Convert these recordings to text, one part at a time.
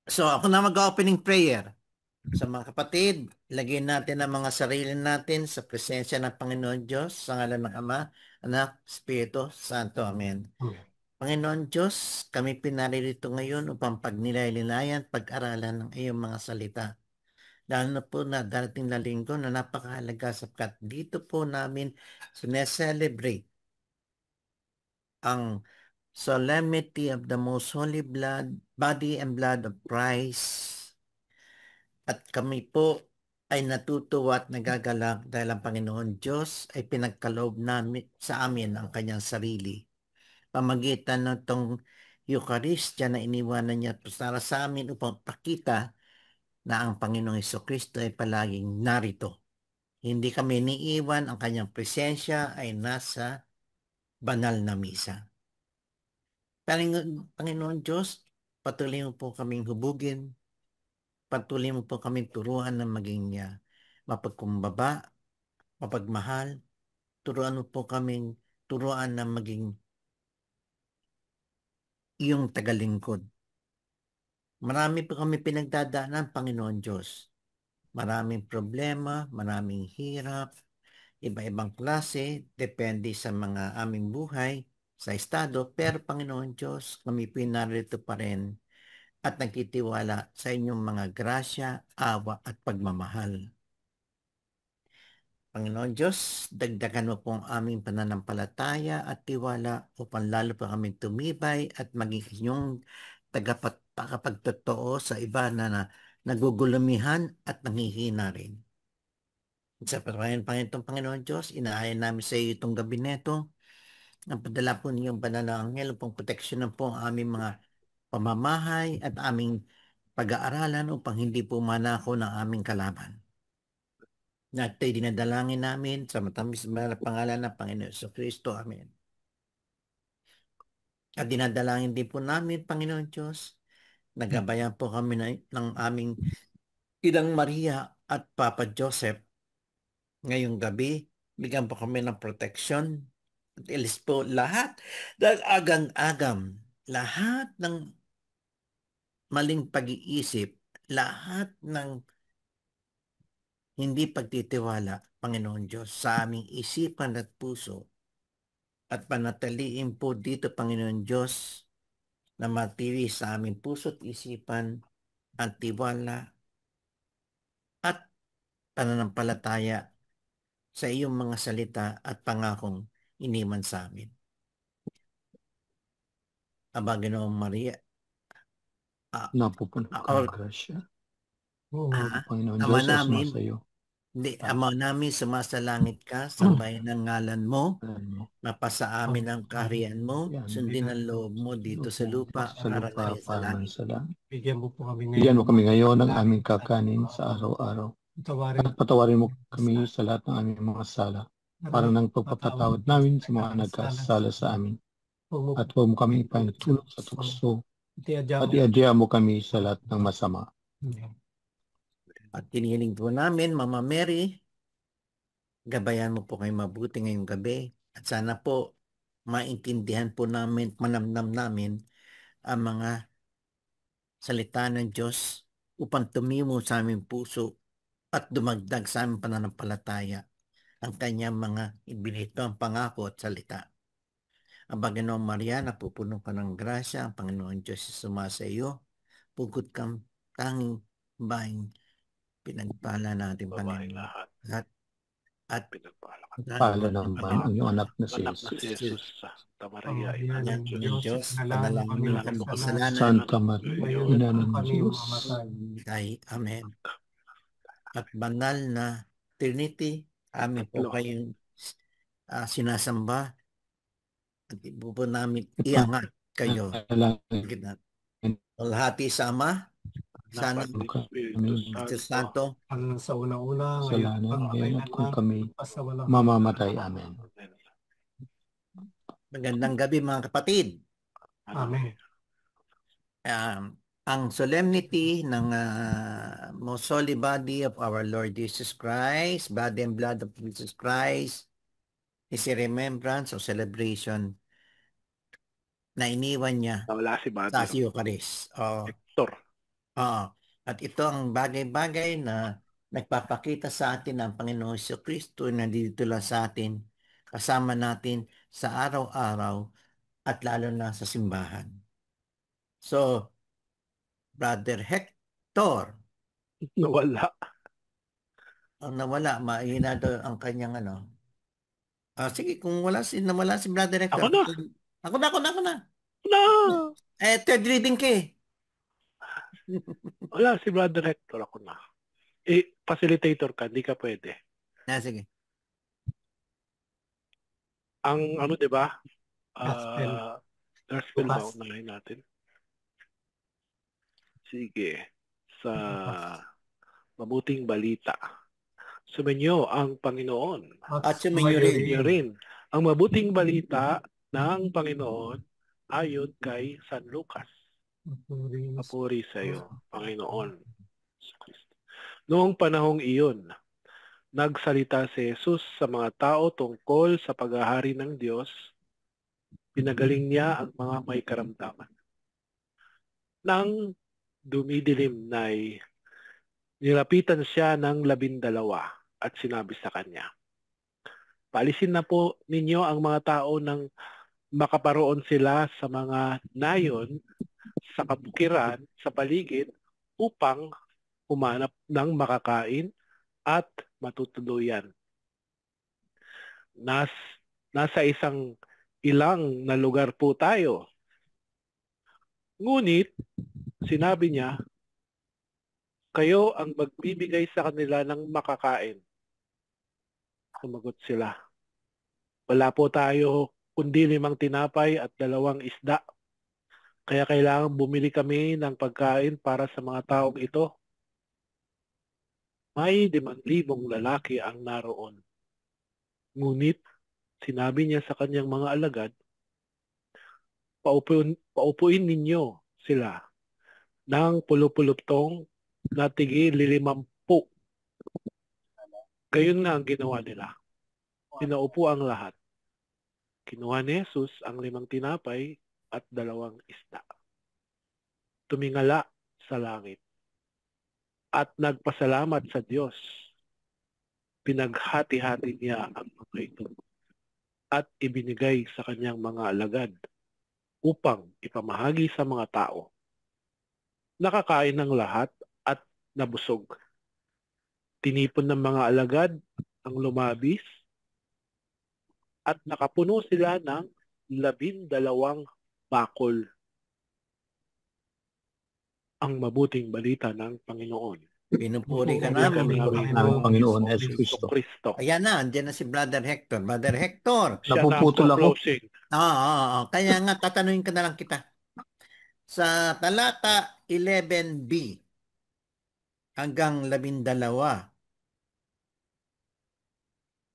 So ako na mag-opening prayer. Sa mga kapatid, ilagay natin ang mga sarili natin sa presensya ng Panginoon Diyos, sa ngalan ng Ama, Anak, Espiritu Santo. Amen. Amen. Panginoon Diyos, kami pinaririto ngayon upang pagnilay-nilayan, pag-aralan ng iyong mga salita. Lalo na po na darating na linggo na napakahalaga sapagkat dito po namin sineselebrate ang solemnity of the most holy body and blood of Christ. At kami po ay natutuwa at nagagalak dahil ang Panginoon Diyos ay pinagkaloob namin sa amin ang kanyang sarili. Pamagitan ng itong Eucharistia na iniwanan niya para sa amin upang pakita na ang Panginoong Hesukristo ay palaging narito. Hindi kami iniiwan, ang kanyang presensya ay nasa banal na misa. Panginoon Diyos, patuloy mo po kaming hubugin, patuloy mo po kaming turuan na maging mapagkumbaba, mapagmahal. Turuan mo po kaming turuan na maging iyong tagalingkod. Marami po kami pinagdadaanan, Panginoon Diyos. Maraming problema, maraming hirap, iba-ibang klase, depende sa mga aming buhay, sa estado. Pero Panginoon Diyos, kami pinarito pa rin at nagtitiwala sa inyong mga grasya, awa at pagmamahal. Panginoon Diyos, dagdagan mo po ang aming pananampalataya at tiwala upang lalo pa kami tumibay at maging inyong tagapagtotoo sa iba na nagugulumihan at nanghihina rin. Sa Panginoon Diyos, inaayon namin sa iyo itong gabineto. Ang padala po niyong banal na anghel upang proteksyonan po ang aming mga pamamahay at aming pag-aaralan upang hindi po manako ng aming kalaban. Na ito'y dinadalangin namin sa matamis na pangalan ng Panginoon Jesucristo. Amen. At dinadalangin din po namin, Panginoon Diyos, nagabayan po kami ng aming Inang Maria at Papa Joseph ngayong gabi. Bigyan po kami ng proteksyon at ilis po lahat dahil agang-agam, lahat ng maling pag-iisip, lahat ng hindi pagtitiwala, Panginoon Diyos, sa aming isipan at puso. At panatiliin po dito, Panginoon Diyos, na matili sa aming puso at isipan ang tiwala at pananampalataya sa iyong mga salita at pangakong iniman sa amin. Aba, Ginoong Maria, Napupuno ka ng grasya. Panginoon Ama Diyos, namin, sumasayo. Ama namin, sumasalangit ka, sambahin ang ngalan mo, mapasa amin ang kaharian mo, sundin ang loob mo dito sa lupa, para rin sa langit. Bigyan mo Bigyan mo kami ngayon ng aming kakanin sa araw-araw. At patawarin mo kami sa lahat ng aming mga sala, para ng pagpapatawad namin sa mga nagkasala sa amin. At huwag mo kami ipahintulot sa tukso, at iadya mo kami sa lahat ng masama. At tinihiling po namin, Mama Mary, gabayan mo po kayo mabuti ngayong gabi. At sana po maintindihan po namin, manamnam namin ang mga salita ng Diyos upang tumimo sa aming puso at dumagdag sa aming pananampalataya ang kanyang mga ibinito ang pangako at salita. Ang Panginoong Maria, napupuno ka ng grasya, ang Panginoon Diyos sumasa iyo, pugod kang tanging baing pinagpala natin, Panginoon. At pala naman ang iyong anak na si Jesus. Santa Maria, Ina ng ng Diyos. Diyos, panalangin mo kami kasalanan. Santa Maria, Ina ng Diyos. Ay, Amen. At banal na Trinity, amin po kayong sinasamba at ipo po namin iangat kayo. Alhati sa Ama, sana Espiritu Santo, ang sa una-una, ngayon at kung kami mamamatay. Amen. Magandang gabi mga kapatid. Amen. Ang solemnity ng most holy body of our Lord Jesus Christ, body and blood of Jesus Christ, is a remembrance or celebration na iniwan niya Nawala si Mother. sa Eucharist. Hector. At ito ang bagay-bagay na nagpapakita sa atin ng Panginoong Jesucristo na nandito lang sa atin, kasama natin sa araw-araw at lalo na sa simbahan. So, Brother Hector, Nawala. ang nawala, mahina daw ang kanyang ano. Sige, kung nawala si Brother Hector. Ako na. Ako na. Na! Third reading ka eh. Wala, si Brother Hector. Ako na. Facilitator ka, hindi ka pwede. Sige. Ang ano, di ba? Gospel. Gospel ba? Bukas. Unahin natin. Sige. Sa mabuting balita. Sumainyo ang Panginoon. At sumainyo rin. Sumainyo rin. Ang mabuting balita ng Panginoon ayon kay San Lucas. Papuri sa iyo, Panginoon. Noong panahong iyon, nagsalita si Jesus sa mga tao tungkol sa paghahari ng Diyos. Pinagaling niya ang mga may karamdaman. Nang dumidilim na'y nilapitan siya ng 12 at sinabi sa kanya, "Paalisin na po ninyo ang mga tao nang makaparoon sila sa mga nayon sa kabukiran, sa paligid, upang humanap ng makakain at matutuluyan. Nasa ilang na lugar po tayo. Ngunit, sinabi niya, kayo ang magbibigay sa kanila ng makakain." Sumagot sila, "Wala po tayo kundi 5 tinapay at 2 isda. Kaya kailangan bumili kami ng pagkain para sa mga taong ito." May 5,000 lalaki ang naroon. Ngunit, sinabi niya sa kanyang mga alagad, paupuin ninyo sila ng pulupuluptong na tigil 50. Gayon na ang ginawa nila. Pinaupo ang lahat. Kinuha ni Jesus ang 5 tinapay at 2 isda. Tumingala sa langit at nagpasalamat sa Diyos. Pinaghati-hati niya ang mga ito at ibinigay sa kanyang mga alagad upang ipamahagi sa mga tao. Nakakain ng lahat at nabusog. Tinipon ng mga alagad ang lumabis at nakapuno sila ng 12 bakol. Ang mabuting balita ng Panginoon. Pinupuri ka Namin namin. ng Panginoon Jesucristo. Kristo. Ayan na, andyan na si Brother Hector. Brother Hector. Siya Napuputol na ako. closing. Kaya nga, tatanungin ka na lang kita. Sa talata 11b hanggang 12,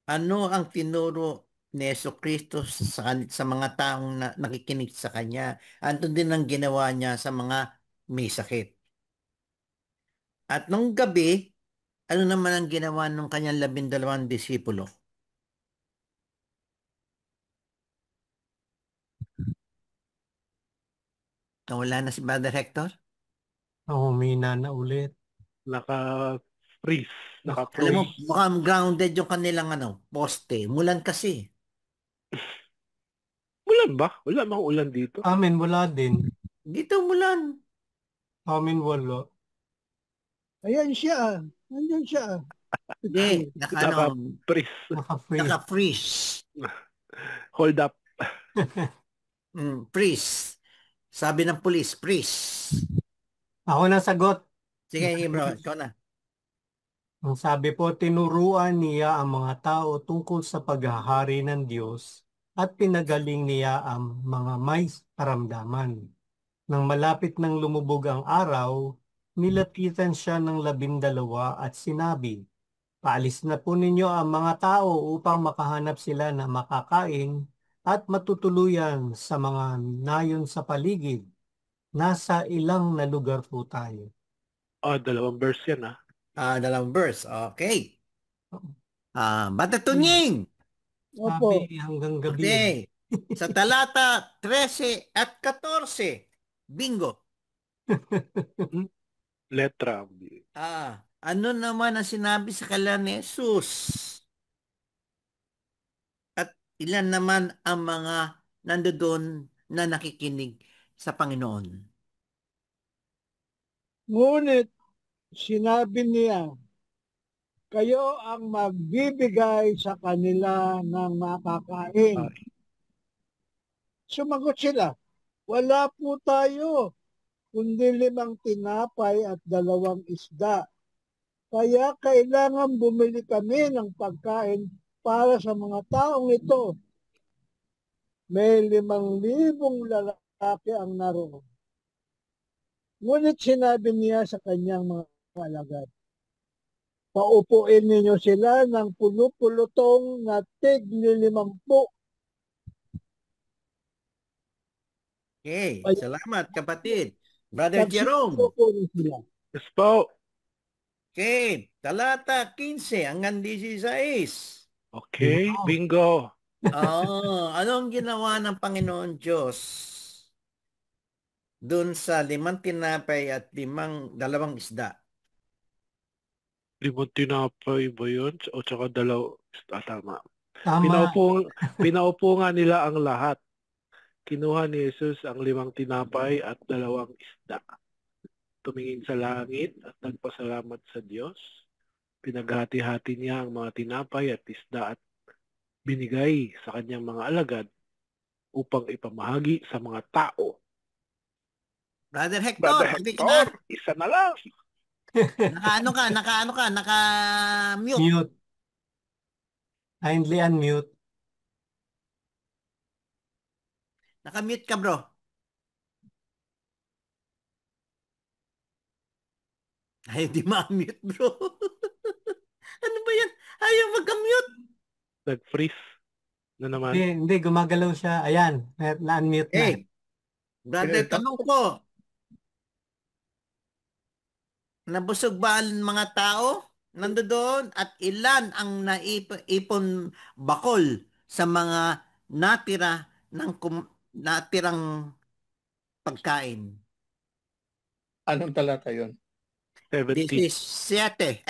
ano ang tinuro ni Jesucristo sa mga taong nakikinig sa Kanya? Ano din ang ginawa niya sa mga may sakit? At nung gabi, ano naman ang ginawa ng kanyang 12 disipulo? Nawala na si Brother Hector? Humina na ulit. Naka-freeze. Alam mo, Naka-freeze. mukhang grounded yung kanilang poste. Mulan kasi. Ulan ba? Wala mang ulan dito. Amin, wala din. Dito mulan. Amin, wala. Ayan siya. Nandiyan siya. Hindi, Naka-freeze. Naka-free. naka-freeze. Hold up. Freeze. Sabi ng pulis, freeze. Ako na sagot. Sige, bro, ikaw na. Ang sabi po, tinuruan niya ang mga tao tungkol sa paghahari ng Diyos at pinagaling niya ang mga may karamdaman. Nang malapit nang lumubog ang araw, nilapitan siya ng 12 at sinabi, "Paalis na po ninyo ang mga tao upang makahanap sila na makakain at matutuluyan sa mga nayon sa paligid. Nasa ilang na lugar po tayo." 2 verse yan ha. 2 verse. Okay. Bata Tunying. Opo. Sabi hanggang gabi. Okay. Sa talata 13 at 14. Bingo. Letra B. Ano naman ang sinabi sa kanila ni Jesus? At ilan naman ang mga nandoon na nakikinig sa Panginoon? Ngunit sinabi niya, kayo ang magbibigay sa kanila ng makakain. Sumagot sila, wala po tayo, kundi 5 tinapay at 2 isda. Kaya kailangan bumili kami ng pagkain para sa mga taong ito. May 5,000 lalaki ang naroon. Ngunit sinabi niya sa kanyang mga alagad, paupuin ninyo sila ng pulupulutong na tig-50. Okay, salamat kapatid. Brother Jerome. Yes po. Okay, talata 15 hanggang 16. Okay, bingo. Anong ginawa ng Panginoon Diyos doon sa 5 tinapay at 2 isda? 5 tinapay ba yun? O tsaka 2 isda, tama. Tama. Pinaupo nga nila ang lahat. Kinuha ni Jesus ang 5 tinapay at 2 isda. Tumingin sa langit at nagpasalamat sa Diyos. Pinaghati-hati niya ang mga tinapay at isda at binigay sa kanyang mga alagad upang ipamahagi sa mga tao. Brother Hector, Isa na lang. Naka-mute. Mute. Kindly unmute. Naka-mute ka, bro. Ayaw di ma-mute, bro. Ano ba yan? Ayaw mag-mute. Nag-freeze na naman. Hindi, gumagalaw siya. Ayan, na-unmute na. Brother, tanong ko. Nabusog ba ang mga tao nandoon at ilan ang naipon bakol sa mga natirang pagkain? Anong talata yun? 17. 17.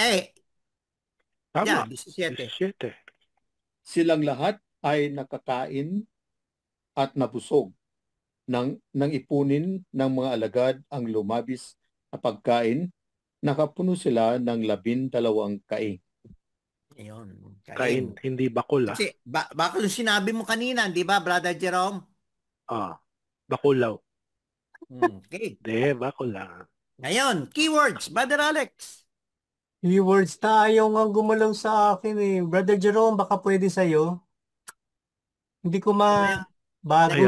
Tama. 17. Silang lahat ay nakakain at nabusog nang ipunin ng mga alagad ang lumabis na pagkain. Nakapuno sila ng 12 kain. Ayun. Kain, hindi bakul. Kasi bakul yung sinabi mo kanina, di ba, Brother Jerome? Bakulaw. Okay. Hindi, bakul lang. Ngayon, keywords, Brother Alex. Keywords tayo nga gumalaw sa akin eh. Brother Jerome, baka pwede sa'yo. Hindi ko bago.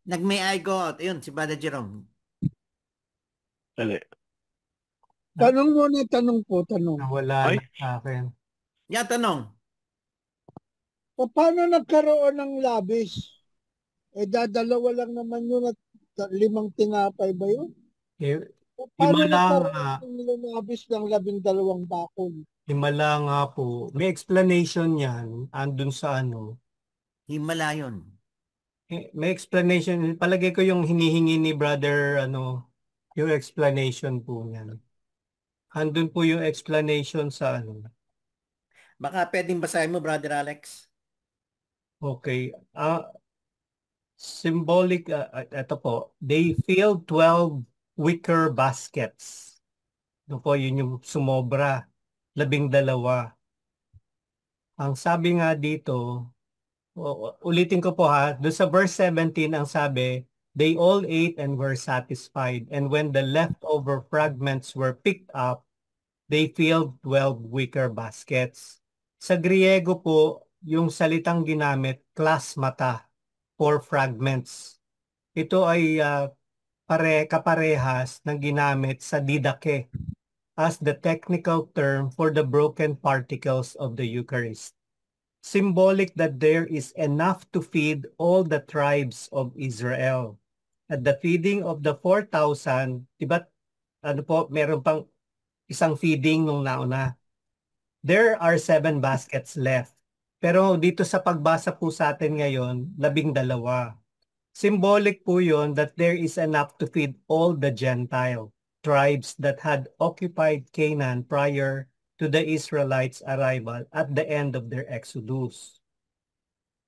Nag-may I go out. Ayun, si Brother Jerome. Dali. Tanong muna, tanong. Wala na sa akin. Tanong. Paano nagkaroon ng labis? Dadalawa lang naman yun at 5 tinapay ba yun? Paano nagkaroon ng labis ng 12 bakol? Himala nga po. May explanation yan. Andun sa ano. Himala yun. May explanation. Palagay ko yung hinihingi ni brother, yung explanation po niyan. Andun po yung explanation sa ano. Baka pwedeng basahin mo, Brother Alex. Okay. Symbolic, ito po. They filled 12 wicker baskets. Ito po, yun yung sumobra. 12. Ang sabi nga dito, ulitin ko po ha, doon sa verse 17 ang sabi, they all ate and were satisfied. And when the leftover fragments were picked up, they filled 12 wicker baskets. Sa Griego po, yung salitang ginamit, klasmata, for fragments. Ito ay kaparehas ng ginamit sa didake as the technical term for the broken particles of the Eucharist. Symbolic that there is enough to feed all the tribes of Israel. At the feeding of the 4,000, diba, meron pang isang feeding nung nauna. There are 7 baskets left. Pero dito sa pagbasa po sa atin ngayon, 12. Symbolic po yon that there is enough to feed all the Gentile. tribes that had occupied Canaan prior to the Israelites' arrival at the end of their exodus.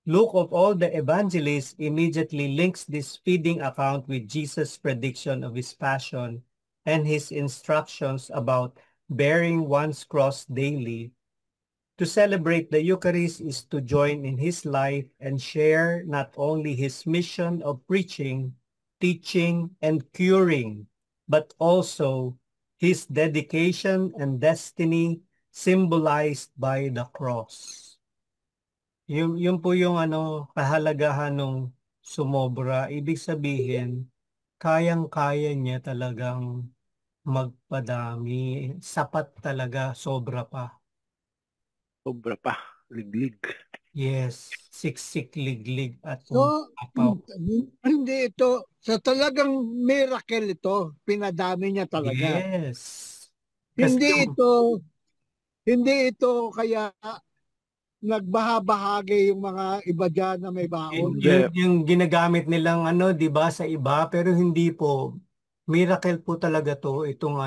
Luke, of all the evangelists, immediately links this feeding account with Jesus' prediction of his passion and his instructions about bearing one's cross daily. To celebrate the Eucharist is to join in his life and share not only his mission of preaching, teaching, and curing, but also his dedication and destiny symbolized by the cross. Yun po yung kahalagahan ng sumobra. Ibig sabihin, kayang-kaya niya talagang magpadami. Sapat talaga, sobra pa. Sobra pa. Liglig. Yes, siksik, liglig at So, apaw. hindi ito, sa talagang miracle ito, pinadami niya talaga. Yes. Kasi Hindi ito kaya nagbahabahagi yung mga iba dyan na may baon. yung ginagamit nilang di ba, sa iba, pero hindi po. Miracle po talaga to, itong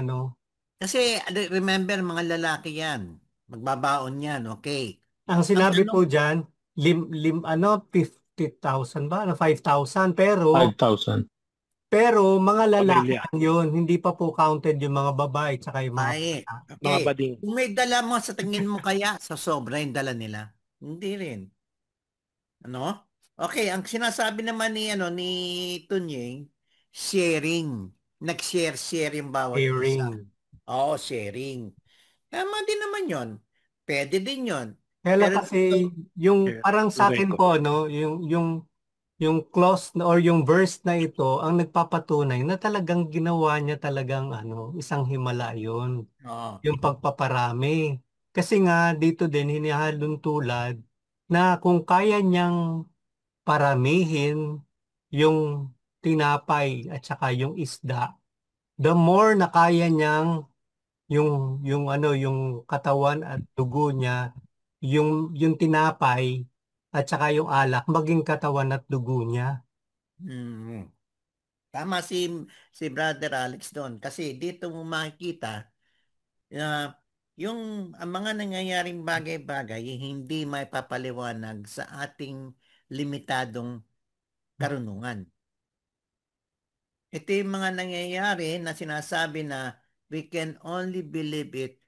Kasi remember, mga lalaki yan. Magbabaon yan, okay. Ang sinabi po dyan, 50,000 ba? 5,000, pero 5,000. mga lalaki lang yun. Hindi pa po counted yung mga babae tsaka yung mga Ay, bata. Mga okay. bading. Kung may dala mo, sa tingin mo kaya, sa sobra yung dala nila? Hindi rin. Ano? Okay, ang sinasabi naman ni Tunying, sharing. Nag-share yung bawat isa. Sharing. Oo, sharing. Tama din naman yon. Pwede din yon. Kaya Pero kasi yung parang sa akin po, yung clause or yung verse na ito ang nagpapatunay na talagang ginawa niya talagang isang himala yun. Oo. Yung pagpaparami. Kasi nga dito din hinihalong tulad na kung kaya niyang paramihin yung tinapay at saka yung isda, the more na kaya niyang yung katawan at dugo niya, yung tinapay at saka yung alak maging katawan at dugo niya. Mm. Tama si Brother Alex doon kasi dito mo makikita na ang mga nangyayaring bagay-bagay hindi may papaliwanag sa ating limitadong karunungan. Ito yung mga nangyayari na sinasabi na we can only believe it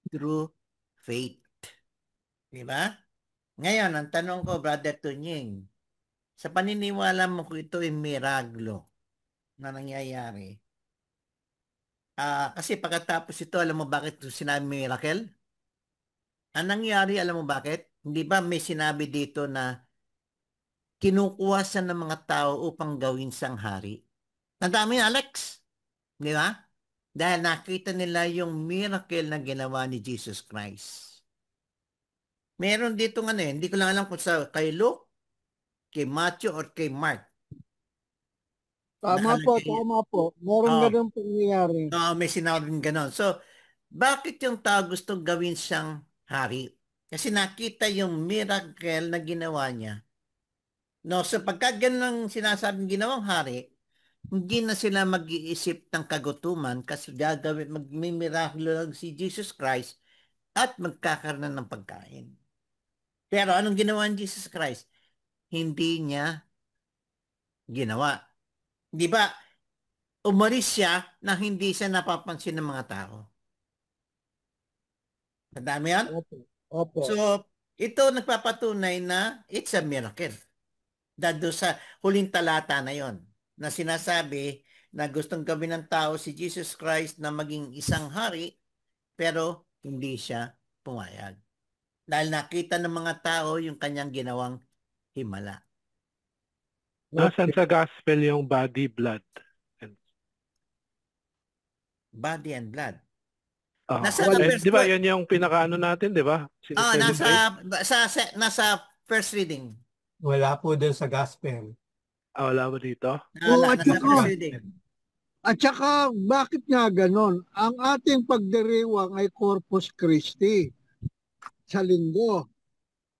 through faith. Diba? Ngayon, ang tanong ko, Brother Tunying, sa paniniwala mo kung ito ay miraglo na nangyayari, kasi pagkatapos ito, alam mo bakit sinabi miracle? Ang nangyari, alam mo bakit? Hindi ba may sinabi dito na kinukuha siya ng mga tao upang gawin siyang hari? Tandaan mo yun, Alex? Di ba? Dahil nakita nila yung miracle na ginawa ni Jesus Christ. Meron dito hindi ko lang alam kung sa kay Luke, kay Matthew, or kay Mark. Tama po. Meron ganun pangyayari. May sinabing ganon. So, bakit yung tao gustong gawin siyang hari? Kasi nakita yung miracle na ginawa niya. No, so pagka ganun sinasabing ginawang hari, hindi na sila mag-iisip ng kagutuman kasi magmimiraklo lang si Jesus Christ at magkakaroon ng pagkain. Pero anong ginawa ni Jesus Christ? Hindi niya ginawa. Di ba? Umalis siya na hindi siya napapansin ng mga tao. Tandaan mo yan? Opo. So, ito nagpapatunay na it's a miracle. Dado sa huling talata na yon na sinasabi na gustong gawin ng tao si Jesus Christ na maging isang hari pero hindi siya pumayag. Dahil nakita ng mga tao yung kanyang ginawang himala. Nasaan sa gospel yung body, blood? Body and blood. Di ba yun yung pinakaano natin, di ba? Nasa first reading. Wala po din sa gospel. Wala ba dito? Nasa first reading. At saka, bakit nga ganon? Ang ating pagdiriwang ay Corpus Christi sa linggo.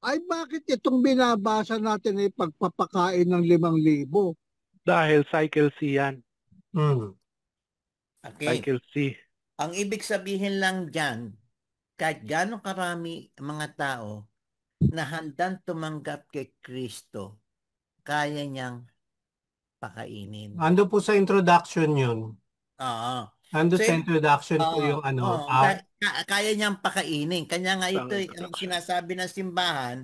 Ay bakit itong binabasa natin ay pagpapakain ng 5,000? Dahil cycle C yan. Okay. Uncle C. Ang ibig sabihin lang dyan, kahit gano'ng karami mga tao na handang tumanggap kay Kristo, kaya niyang pakainin. Ando po sa introduction yun. Oo. Ando So, sa introduction po yung kaya niyang pakainin. Kanya nga ito ang sinasabi ng simbahan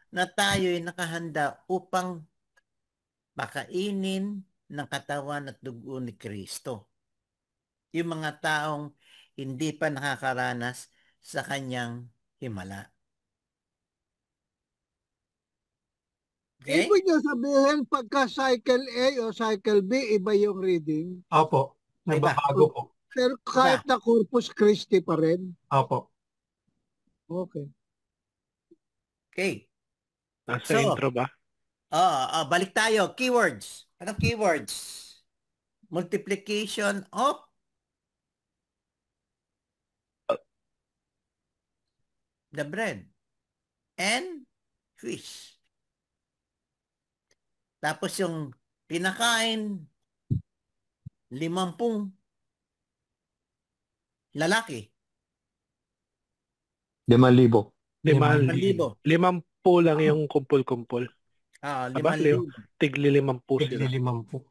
na tayo'y nakahanda upang pakainin ng katawan at dugo ni Kristo. Yung mga taong hindi pa nakakaranas sa kanyang himala. Okay? Ibig niyo sabihin, pagka cycle A o cycle B, iba yung reading. Opo, nagbabago po. Pero kahit na Corpus Christi pa rin. Opo. Okay. Okay. Nasa intro ba? Balik tayo. Keywords. Anong keywords? Multiplication of the bread and fish. Tapos yung pinakain 50 lalaki. 5,000. 5,000. 50 lang yung kumpul-kumpul. Aba, 5,000. tigli 50 sila. Tigli 50.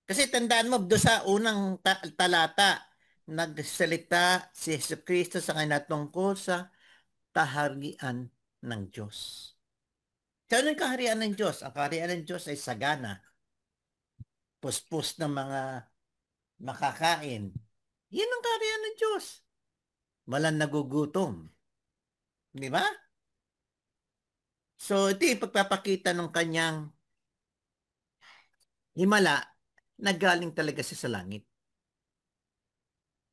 Kasi tandaan mo, doon sa unang talata, nagsalita si Jesucristo sa kanya tungkol sa kaharian ng Diyos. So, ano yung kaharian ng Diyos? Ang kaharian ng Diyos ay sagana. Puspos ng mga makakain. Yan ang kaharian ng Diyos. Walang nagugutom. Di ba? So, ito yung pagpapakita ng kanyang himala na galing talaga siya sa langit.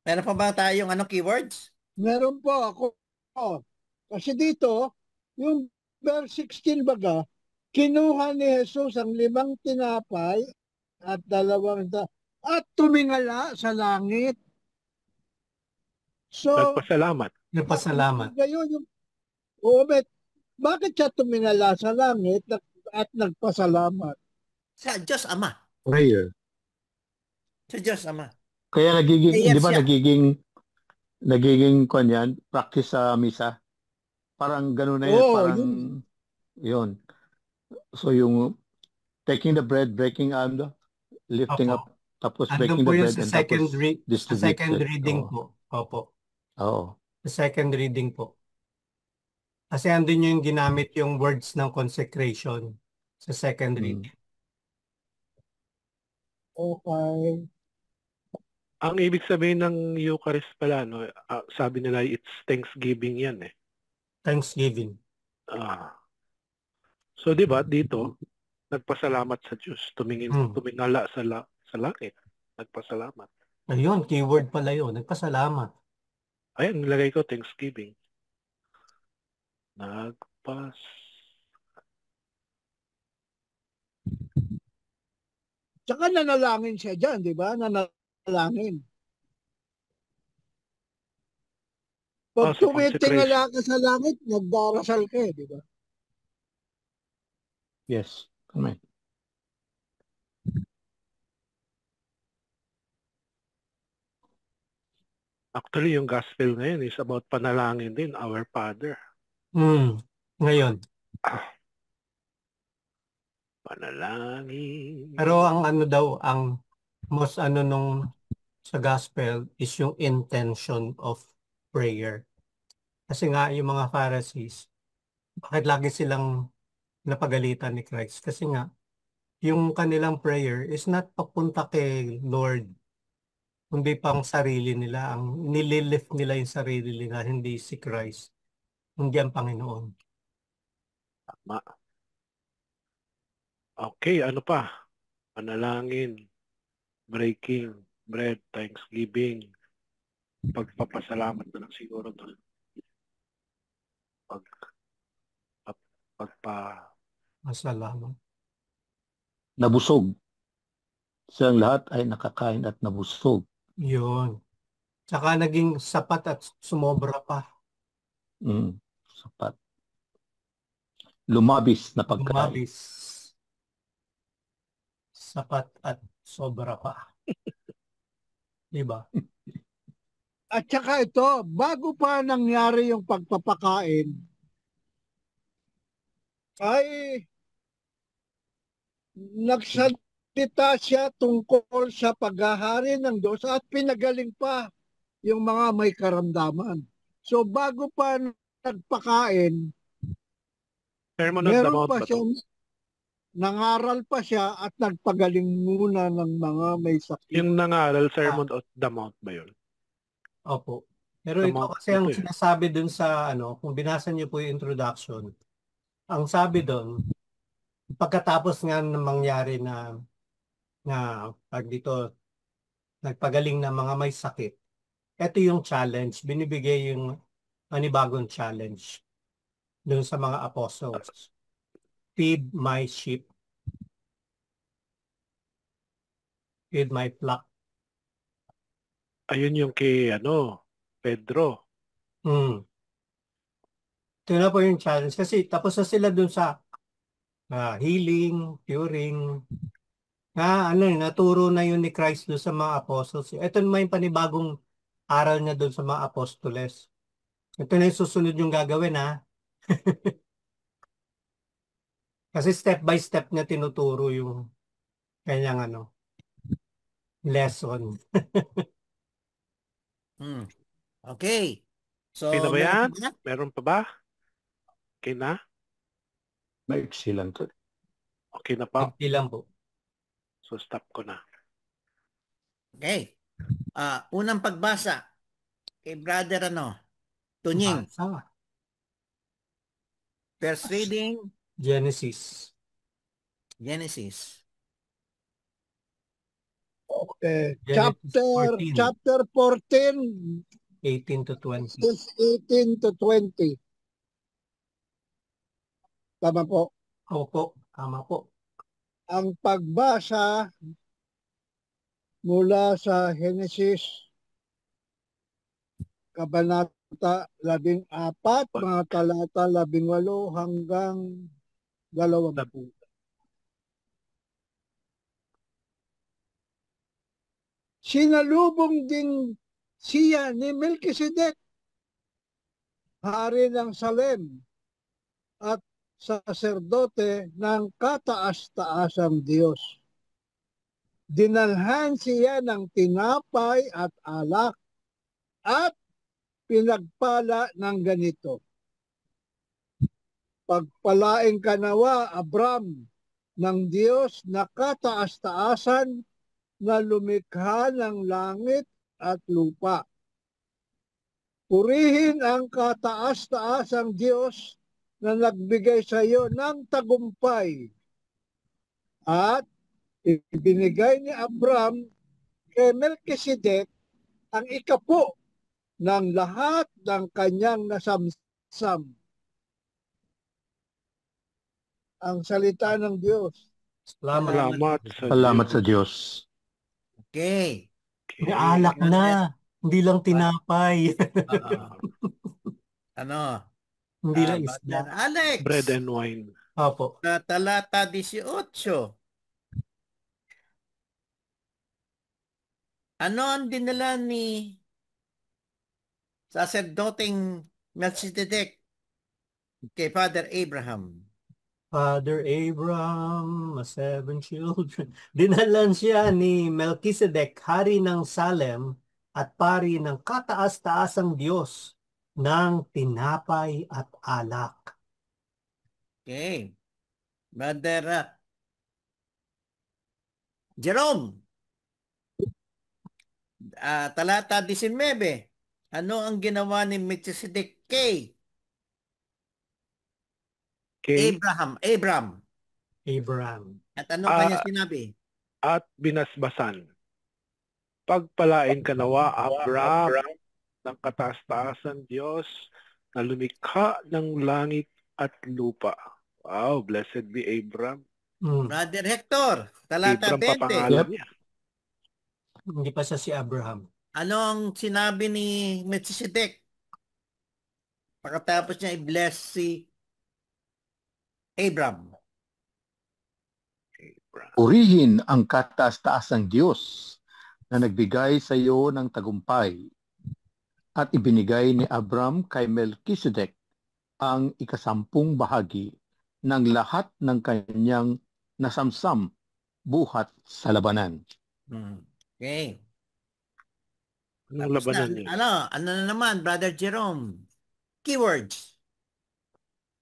Meron pa ba tayong keywords? Meron po ako. Kasi dito, yung verse 16 baga, kinuha ni Jesus ang 5 tinapay at 2 at tumingala sa langit. So, Nagpasalamat. Gayon yung bakit siya tumingala sa langit at nagpasalamat? Sa Diyos Ama. Prayer. Sa Diyos Ama. Kaya nagiging, Prayer di ba siya. nagiging kanyan, practice sa misa? Parang gano'n na yun, parang yun. So yung taking the bread, breaking and lifting up, tapos breaking the bread and tapos distribute. Sa second reading po. Opo. Oo. Sa second reading po. Kasi andun yung ginamit yung words ng consecration sa second reading. Okay. Ang ibig sabihin ng Eucharist pala, no, sabi nila it's Thanksgiving yan eh. Thanksgiving. So di ba dito, nagpasalamat sa Diyos, tumingala sa langit, nagpasalamat. Ayun, keyword pala yun, nagpasalamat. Ayan, nilagay ko Thanksgiving. Tsaka nanalangin siya dyan, di ba? Nanalangin. Pag tumitingala ka sa langit, nagdarasal ka eh, di ba? Yes. Amen. Actually, yung gospel ngayon is about panalangin din, Our Father. Ngayon. Panalangin. Pero ang ang most nung sa gospel is yung intention of prayer. Kasi nga yung mga Pharisees, bakit lagi silang napagalitan ni Christ? Kasi nga, yung kanilang prayer is not papunta kay Lord, kundi pang sarili nila. Ang nililift nila yung sarili nila, hindi si Christ, hindi ang Panginoon. Tama. Okay, ano pa? Panalangin, breaking bread, Thanksgiving, pagpapasalamat na lang siguro doon. Masalamat. Nabusog. Silang lahat ay nakakain at nabusog. Yun. Tsaka naging sapat at sumobra pa. Sapat. Lumabis na pagkain. Lumabis. 'Sapat at sobra pa. Diba? At saka ito, bago pa nangyari yung pagpapakain, ay nagsalita siya tungkol sa paghahari ng Diyos at pinagaling pa yung mga may karamdaman. So bago pa nagpakain, Sermon on the meron Mount pa ba siya, to? nangaral pa siya at nagpagaling muna ng mga may sakit. Yung nangaral, Sermon on the Mount ba yun? Opo. Pero The ito Mount kasi ang ito eh. sinasabi dun sa kung binasa niyo po yung introduction, ang sabi dun, pagkatapos nga ng mangyari na pag dito nagpagaling ng mga may sakit, ito yung challenge, binibigay yung panibagong challenge dun sa mga apostles. Feed my sheep. Feed my flock. Ayun yung kay Pedro. Ito na po yung challenge kasi tapos na sila dun sa healing, curing, naturo na yun ni Christ doon sa mga apostles. Ito naman yung panibagong aral niya doon sa mga apostoles. Ito na yung susunod yung gagawin, ha? Kasi step by step niya tinuturo yung kanyang lesson. Okay. So, Okay na ba yan? meron ba? Meron pa ba? Okay na? Maiksi lang to. Okay na pa. Hindi lang po. So stop ko na. Okay. Unang pagbasa kay Brother Tunying. First reading, Genesis. Okay. Genesis 14. Chapter 14, 18 to 20. 18 to 20. Tama po. Opo, tama po. Ang pagbasa mula sa Genesis Kabanata 14, mga talata 18 hanggang 20. Sinalubong din siya ni Melchizedek, hari ng Salem at saserdote ng kataas-taasang Diyos. Dinalhan siya ng tinapay at alak at pinagpala ng ganito. Pagpalain ka nawa, Abram, ng Diyos na kataas-taasan na lumikha ng langit at lupa. Purihin ang kataas-taasang Diyos na nagbigay sa iyo ng tagumpay at ibinigay ni Abram kay Melchizedek ang ikapo ng lahat ng kanyang nasamsam. Ang salita ng Diyos. Salamat sa Diyos. Okay. May alak na. Hindi lang tinapay. Hindi lang isda. Alex. Bread and wine. Opo. Talata 18. Ano ang dinala ni saserdoteng Melchizedek kay Father Abraham? Father Abraham, 7 children. Dinalan siya ni Melchizedek, hari ng Salem at pari ng kataas-taasang Diyos ng tinapay at alak. Okay. Brother Jerome, talata 19. Ano ang ginawa ni Melchizedek kay Abraham. At ano kanya sinabi? At binasbasan. Pagpalain ka nawa, Abram, ng kataas-taasan Diyos na lumikha ng langit at lupa. Wow, blessed be Abram. Brother Hector, talata Abram 20. papangalan niya. Hindi pa siya si Abraham. Ano ang sinabi ni Melchizedek? Pagkatapos niya i-bless si Abram. Purihin ang kataas-taasang Diyos na nagbigay sa iyo ng tagumpay at ibinigay ni Abram kay Melchizedek ang ikasampung bahagi ng lahat ng kanyang nasamsam buhat sa labanan. Okay. Anong labanan niya? Ano na naman, Brother Jerome? Keywords.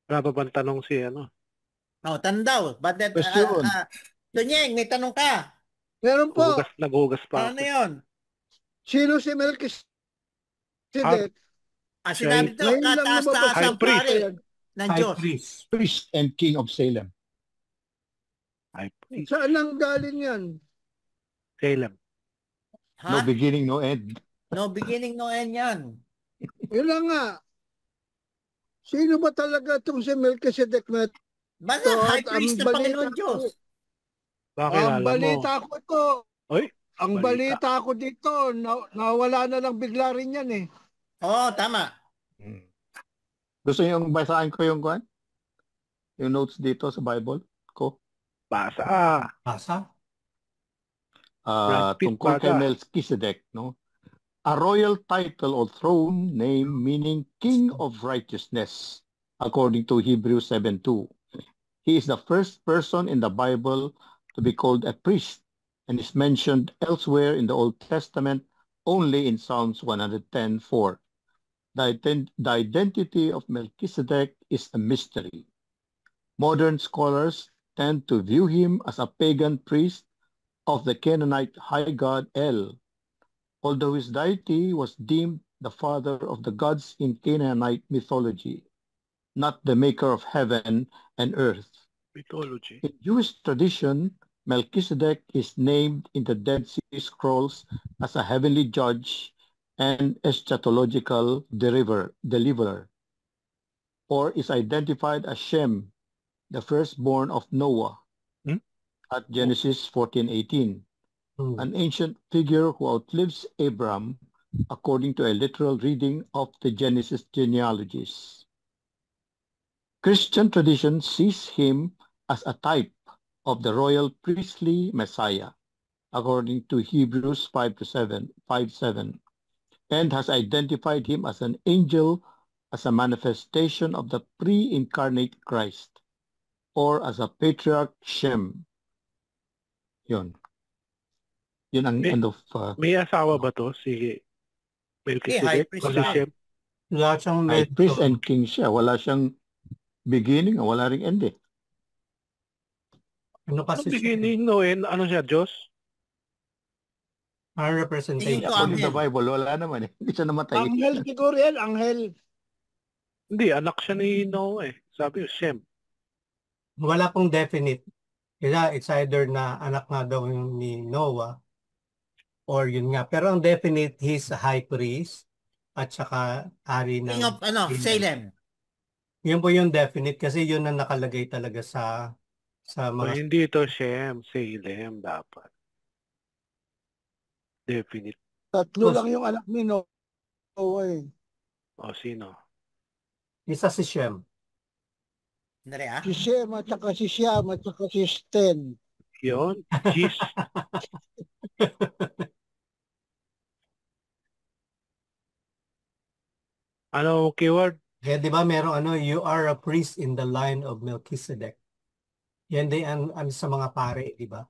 Wala pa bang tanong si Tanong daw. Question. Tunyeng, may tanong ka. Meron po. Naghugas pa Ano ako. yun? Sino si Melchizedek? Sinabi daw, Ngayon lang kataas-taas lumabas ang pare ng High Diyos. Priest and King of Salem. Saan nang galing yan? Salem. No beginning, no end. No beginning, no end yan. Yun lang nga. Sino ba talaga itong si Melchizedek na Basta high priest ng Panginoon Diyos. Ang balita ko ito. Oy, ang balita ko dito, nawala na lang bigla rin yan eh. Oo, tama. Gusto niyo yung basahin ko yung notes dito sa Bible ko? Basa. Tungkol kay Melchizedek, no? A royal title or throne name meaning King of Righteousness, according to Hebrews 7:2. He is the first person in the Bible to be called a priest and is mentioned elsewhere in the Old Testament only in Psalms 110:4. The identity of Melchizedek is a mystery. Modern scholars tend to view him as a pagan priest of the Canaanite high god El, although his deity was deemed the father of the gods in Canaanite mythology, not the maker of heaven and earth. Mythology. In Jewish tradition, Melchizedek is named in the Dead Sea Scrolls as a heavenly judge and eschatological deliverer, or is identified as Shem, the firstborn of Noah, at Genesis 14:18, an ancient figure who outlives Abram, according to a literal reading of the Genesis genealogies. Christian tradition sees him as a type of the royal priestly Messiah, according to Hebrews 5:7, and has identified him as an angel, as a manifestation of the pre-incarnate Christ, or as a patriarch Shem. Yun ang end of... may asawa ba to si Melchizedek? Wala siyang high priest and king siya. Wala siyang beginning, wala ring end eh. Ano kasi beginning, no end? Ano siya, Diyos? Representation. According to the Bible, wala naman eh. Hindi siya namatay. Anghel siguro yan, anghel. Hindi, anak siya ni Noah eh. Sabi yung Shem. Wala pong definite. Kaya it's either na anak nga daw yung ni Noah or yun nga. Pero ang definite, he's a high priest at saka hari ng... King of Salem. Yun po yung definite kasi yun ang nakalagay talaga sa mga... hindi ito Shem, Salem dapat. Definite. Tatlo lang yung anak ni Noah eh. Sino? Isa si Shem. Si Shem at saka si Siam at saka si Sten. Yun? Jeez. Ano keyword? Kaya di ba merong you are a priest in the line of Melchizedek. Yan din ang sa mga pare, di ba?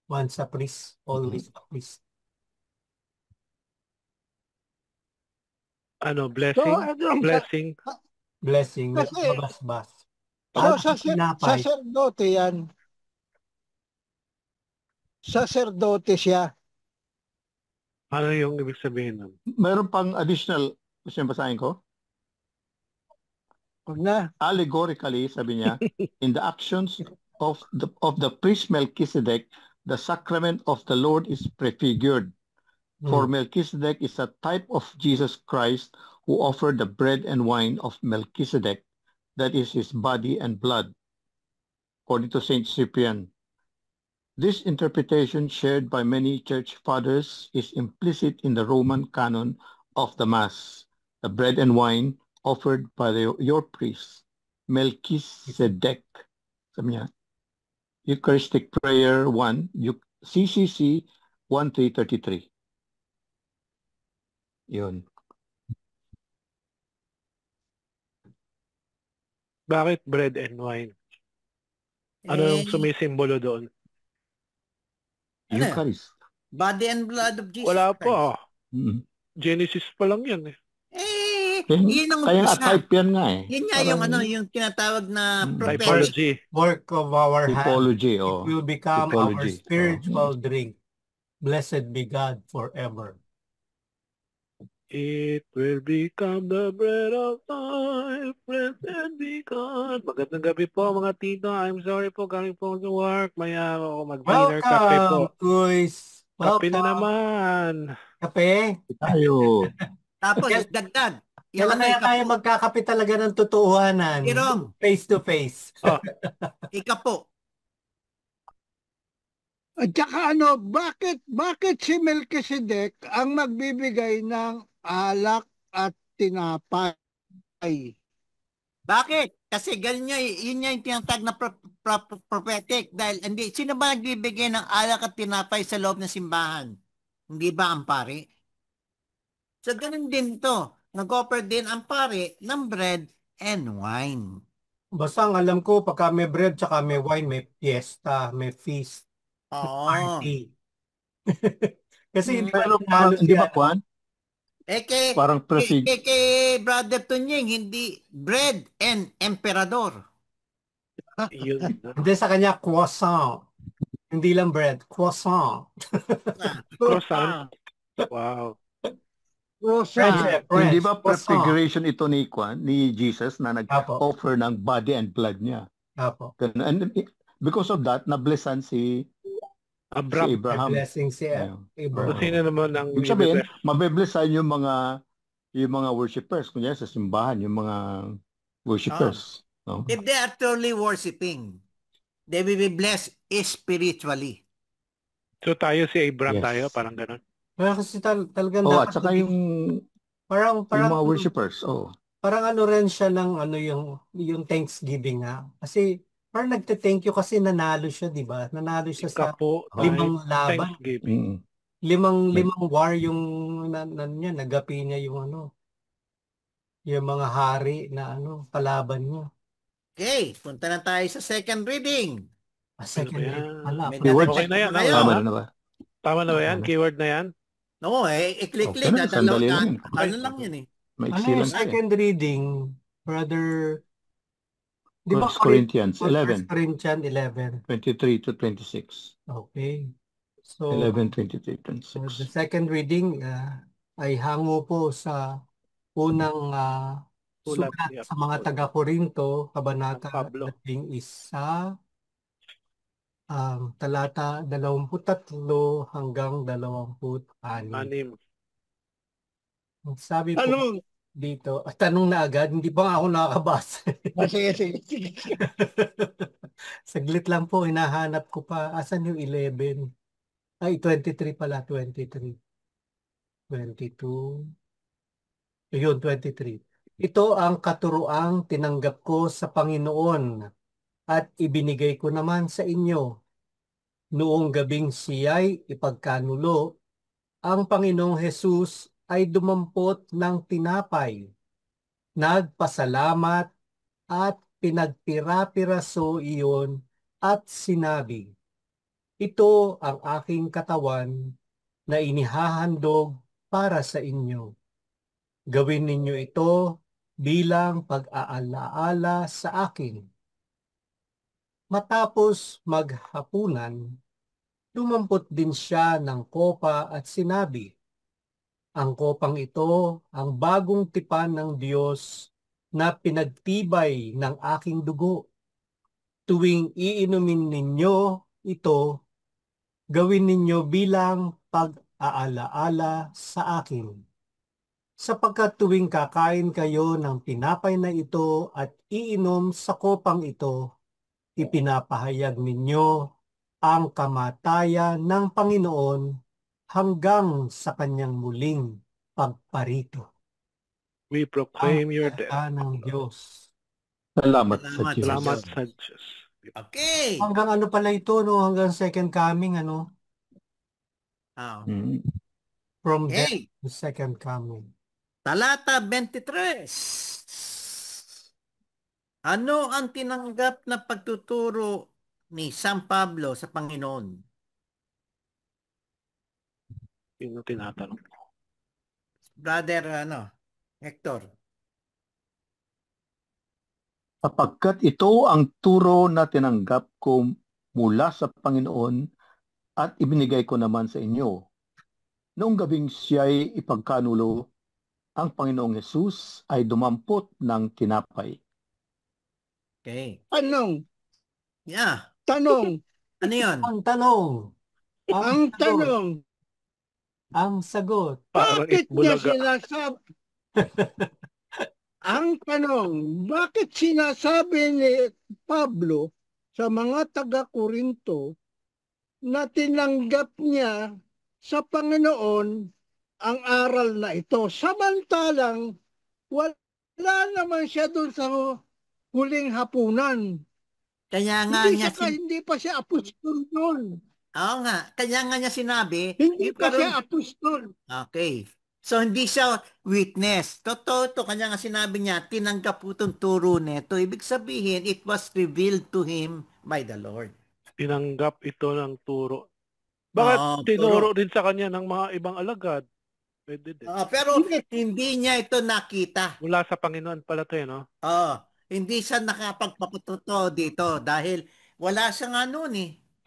Once a priest, always a priest. Blessing? Blessing. Kasi, basbas. Saserdote yan. Saserdote siya. Ano yung ibig sabihin nun? Mayroon pang additional, gusto niyo basahin ko? Allegorically, sabi niya, in the actions of the priest Melchizedek, the sacrament of the Lord is prefigured. For Melchizedek is a type of Jesus Christ who offered the bread and wine of Melchizedek, that is his body and blood, according to Saint Cyprian. This interpretation, shared by many church fathers, is implicit in the Roman canon of the Mass, the bread and wine offered by your priest, Melchizedek. Sabi niya, Eucharistic Prayer 1, CCC 1:33. Yun. Bakit bread and wine? Ano yung sumisimbolo doon? Ano? Eucharist. Body and blood of Jesus Wala Christ. pa. Mm. Genesis pa lang yan eh. Yun ang Kaya nga umpisa. type yan nga eh. Yun nga yung yung tinatawag na prophetic. Typology. Work of our hands. Typology. It Oh. will become our Typology. spiritual drink. Blessed be God forever. It will become the bread of life. Blessed be God. Magandang gabi po mga tito. I'm sorry po, galing po sa work. Maya ako mag-dinner kape po. Welcome, guys. Kape na Welcome. naman. Kape. Tayo. Tapos, dagdag. Kailan kaya tayo magkakape talaga ng totohanan? Jerome. Face to face. Oh. Ikapo. At saka bakit si Melchizedek ang magbibigay ng alak at tinapay? Bakit? Kasi yun yung tinatag na prophetic. Dahil sino ba nagbibigay ng alak at tinapay sa loob ng simbahan? Hindi ba ang pari? So, ganun din to. Nag-offer din ang pari ng bread and wine. Basta ang alam ko, pagka may bread tsaka may wine, may fiesta, may feast, party. Kasi Pero hindi ba, Juan? Parang kay Brother Tunying, hindi bread and emperador. Hindi, sa kanya, croissant. Hindi lang bread, croissant. Croissant. Wow. Hindi ba prefiguration ito ni Jesus na nag-offer ng body and blood niya? Apo. And because of that, nablessan si Abraham. Blessing si Abraham. Sino naman ang ibig sabihin, mabiblessan yung mga worshippers. Kunya sa simbahan, yung mga worshippers. No? If they are truly worshiping, they will be blessed spiritually. So tayo si Abraham tayo, parang gano'n. Kasi talagang dapat. At saka yung parang mga worshippers. Parang ano rin siya ng yung Thanksgiving nga. Kasi parang nagte-thank you kasi nanalo siya, di ba? Nanalo siya sa 5 laban. Thanksgiving. 5 war yung nagapi niya yung mga hari na palaban niya. Okay, punta na tayo sa second reading. Second reading. Okay na yan. Tama na ba? Tama na ba yan? Keyword na yan? No, i-click lang. Ano lang yan eh. Second reading, brother? 1 Corinthians 11. 23 to 26. Okay. So, 11:23-26. The second reading ay hango po sa unang sulat sa mga taga-Korinto, kabanata 11, talata 23 hanggang 26. Sabi po dito, tanong na agad, hindi pa nga ako nakakabasa. Sige. Saglit lang po, hinahanap ko pa. Asan yung 11? Ay, 23 pala, 23. 22. Ayun, 23. Ito ang katuroang tinanggap ko sa Panginoon at ibinigay ko naman sa inyo. Noong gabing siya'y ipagkanulo, ang Panginoong Hesus ay dumampot ng tinapay, nagpasalamat at pinagpira-piraso iyon at sinabi, ito ang aking katawan na inihahandog para sa inyo. Gawin ninyo ito bilang pag-aalaala sa akin. Matapos maghapunan, dumampot din siya ng kopa at sinabi, ang kopang ito ang bagong tipan ng Diyos na pinagtibay ng aking dugo. Tuwing iinumin ninyo ito, gawin ninyo bilang pag-aalaala sa akin. Sapagkat tuwing kakain kayo ng tinapay na ito at iinom sa kopang ito, ipinapahayag ninyo ang kamatayan ng Panginoon hanggang sa kanyang muling pagparito. We proclaim your death. Ng Diyos. Salamat sa Diyos. Okay. Hanggang ano pala ito, no? Hanggang second coming, ano? From death Okay. to second coming. Talata 23. Ano ang tinanggap na pagtuturo ni San Pablo sa Panginoon? Yun ang tinatanong. Brother, Hector. Sapagkat ito ang turo na tinanggap ko mula sa Panginoon at ibinigay ko naman sa inyo. Noong gabing siya'y ipagkanulo, ang Panginoong Hesus ay dumampot ng tinapay. Okay. Tanong. Yeah. Tanong. Ano yun? Ang tanong. Ang tanong. Ang sagot. Bakit niya sinasabi? Ang tanong, bakit sinasabi ni Pablo sa mga taga-Korinto na tinanggap niya sa Panginoon ang aral na ito? Samantalang wala naman siya doon sa huling hapunan. Kaya nga hindi pa siya apostol doon. Oo nga. Kaya nga niya sinabi. Hindi pa siya apostol. Okay. So, hindi siya witness. Totoo to. Kanya nga sinabi niya, tinanggap po itong turo nito. Ibig sabihin, it was revealed to him by the Lord. Tinanggap ito ng turo. Bakit tinuro din sa kanya ng mga ibang alagad? Pwede din. Pero hindi niya ito nakita. Mula sa Panginoon pala ito, no? Hindi siya nakapagpapatuto dito dahil wala siyang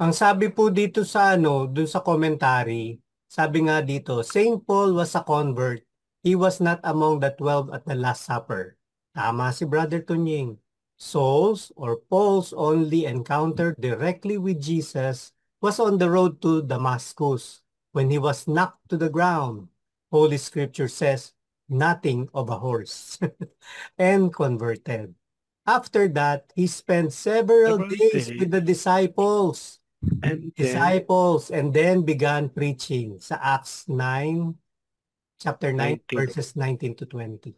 Ang sabi po dito sa dun sa commentary, sabi nga dito, Saint Paul was a convert. He was not among the 12 at the Last Supper. Tama si Brother Tunying. Saul's or Paul's only encounter directly with Jesus was on the road to Damascus when he was knocked to the ground. Holy Scripture says, nothing of a horse, and converted. After that, he spent several days with the disciples. And then began preaching sa Acts 9, chapter 9, verses 19 to 20.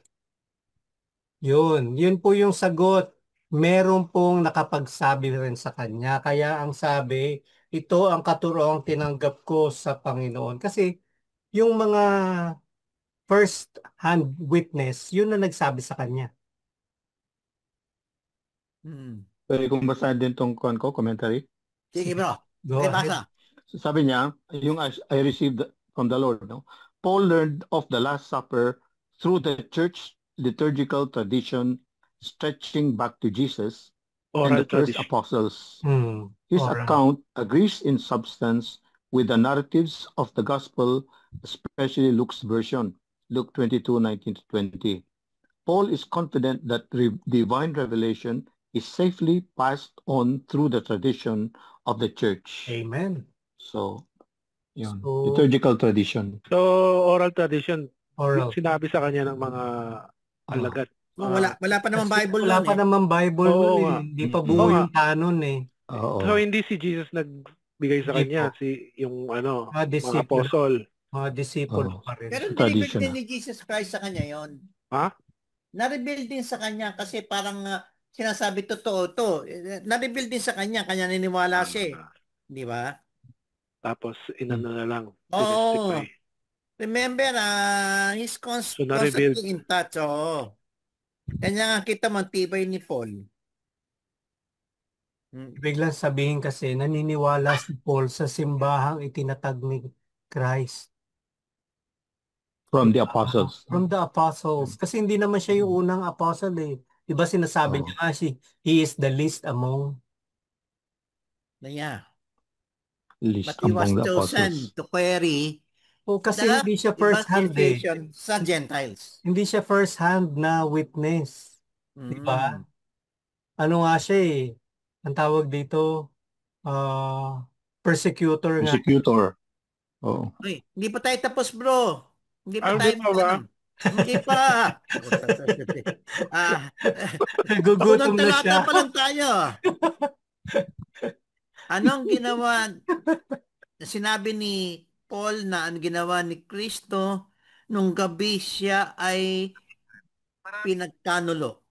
Yun po yung sagot. Meron pong nakapagsabi rin sa kanya. Kaya ang sabi, ito ang katuroang tinanggap ko sa Panginoon. Kasi yung mga first-hand witness, yun na nagsabi sa kanya. Pwede kong basahin din tong commentary? Sige bro. Go ahead. Sabi niya, yung I received from the Lord, no? Paul learned of the Last Supper through the church liturgical tradition stretching back to Jesus and the first apostles. His account agrees in substance with the narratives of the gospel, especially Luke's version, Luke 22:19 to 20. Paul is confident that divine revelation is safely passed on through the tradition of the church. Amen. So, yun. Liturgical tradition. So, oral tradition. Sinabi sa kanya ng mga alagad. Wala pa naman Bible. Wala pa naman Bible Hindi pa buo yung canon So, hindi si Jesus nagbigay sa kanya. Yung mga apostol. Mga disciple pa rin. Pero na-reveal din ni Jesus Christ sa kanya yon. Ha? Na-reveal din sa kanya kasi parang sinasabi totoo to. Na-reveal din sa kanya, kanya niniwala siya. Di ba? Tapos, inano na lang. Remember, he's constantly in touch. Kanya nga kita mo, tibay ni Paul. Biglang sabihin kasi, naniniwala si Paul sa simbahang itinatag ni Christ. From the apostles. From the apostles. Kasi hindi naman siya yung unang apostle Diba sinasabi niya he is the least among. Yeah. Least But he was among the chosen apostles. to carry kasi hindi siya first hand sa Gentiles. Hindi siya first hand na witness. Diba? Ano nga siya ang tawag dito, persecutor nga. Persecutor. Uy, hindi pa tayo tapos bro. Hindi pa tayo Hindi pa. Gugutom na siya. Pa lang tayo. Anong ginawa? Sinabi ni Paul na ang ginawa ni Kristo nung gabi siya ay pinagkanulo.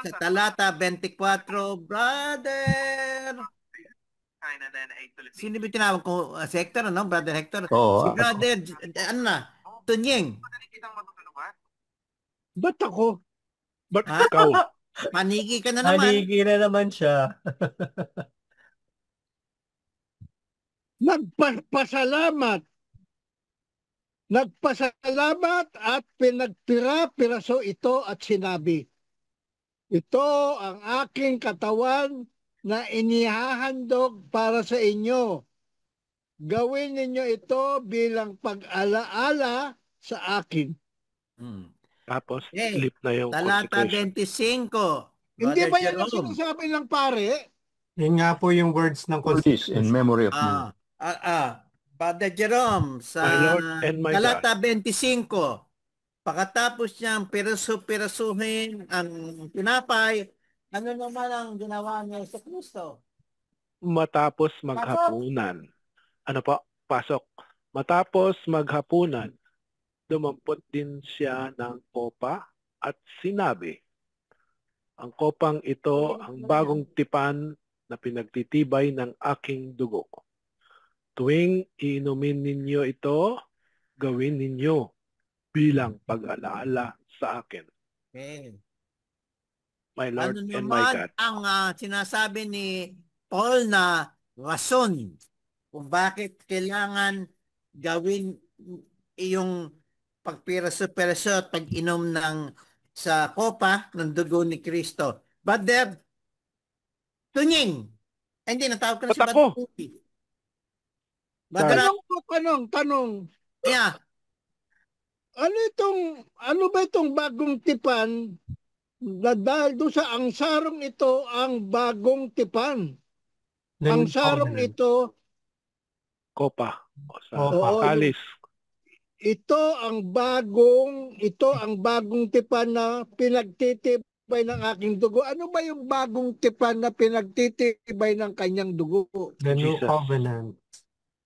Sa talata 24, brother Sino ba tinawag ko? Si Hector, ano? Brother Hector. Si Oo, Brother, ano na? Tunying. Ba't ako? Ba't Ha? ikaw? Panigi ka na naman. Haligi na naman siya. Nagpasalamat. Nagpasalamat at pinagpira-piraso ito at sinabi, ito ang aking katawan na inihahandog para sa inyo. Gawin ninyo ito bilang pag-alaala sa akin. Tapos, Okay. lip na yung Talata consecration. 25. Hindi Brother ba yan ang Jerome. sinasabi ng pare? Yun nga po yung words ng for this in consecration. memory of me. Brother Jerome, sa My Lord and my talata 25, pagkatapos niyang piraso-pirasuhin ang tinapay, ano naman ang ginawa niya sa Kristo? Matapos maghapunan. Ano po? Pasok. Matapos maghapunan, dumampot din siya ng kopa at sinabi, ang kopang ito ang bagong tipan na pinagtitibay ng aking dugo. Tuwing iinumin ninyo ito, gawin ninyo bilang pag-alaala sa akin. Okay. My Lord Ano and my naman God. ang sinasabi ni Paul na rason kung bakit kailangan gawin yung pagpiraso-piraso at pag-inom sa kopa ng dugo ni Kristo? Brother Tunying. Hindi, natawag ko na si Ba't ako? Brother Tunying. Brother, Tanong. yeah. Ano ba itong bagong tipan na dahil doon sa ang sarong ito ang bagong tipan? Ang sarong ito, Kopa. O sa Kopa. kalis. ito ang bagong tipan na pinagtitibay ng aking dugo. Ano ba yung bagong tipan na pinagtitibay ng kanyang dugo? The New Jesus. Covenant.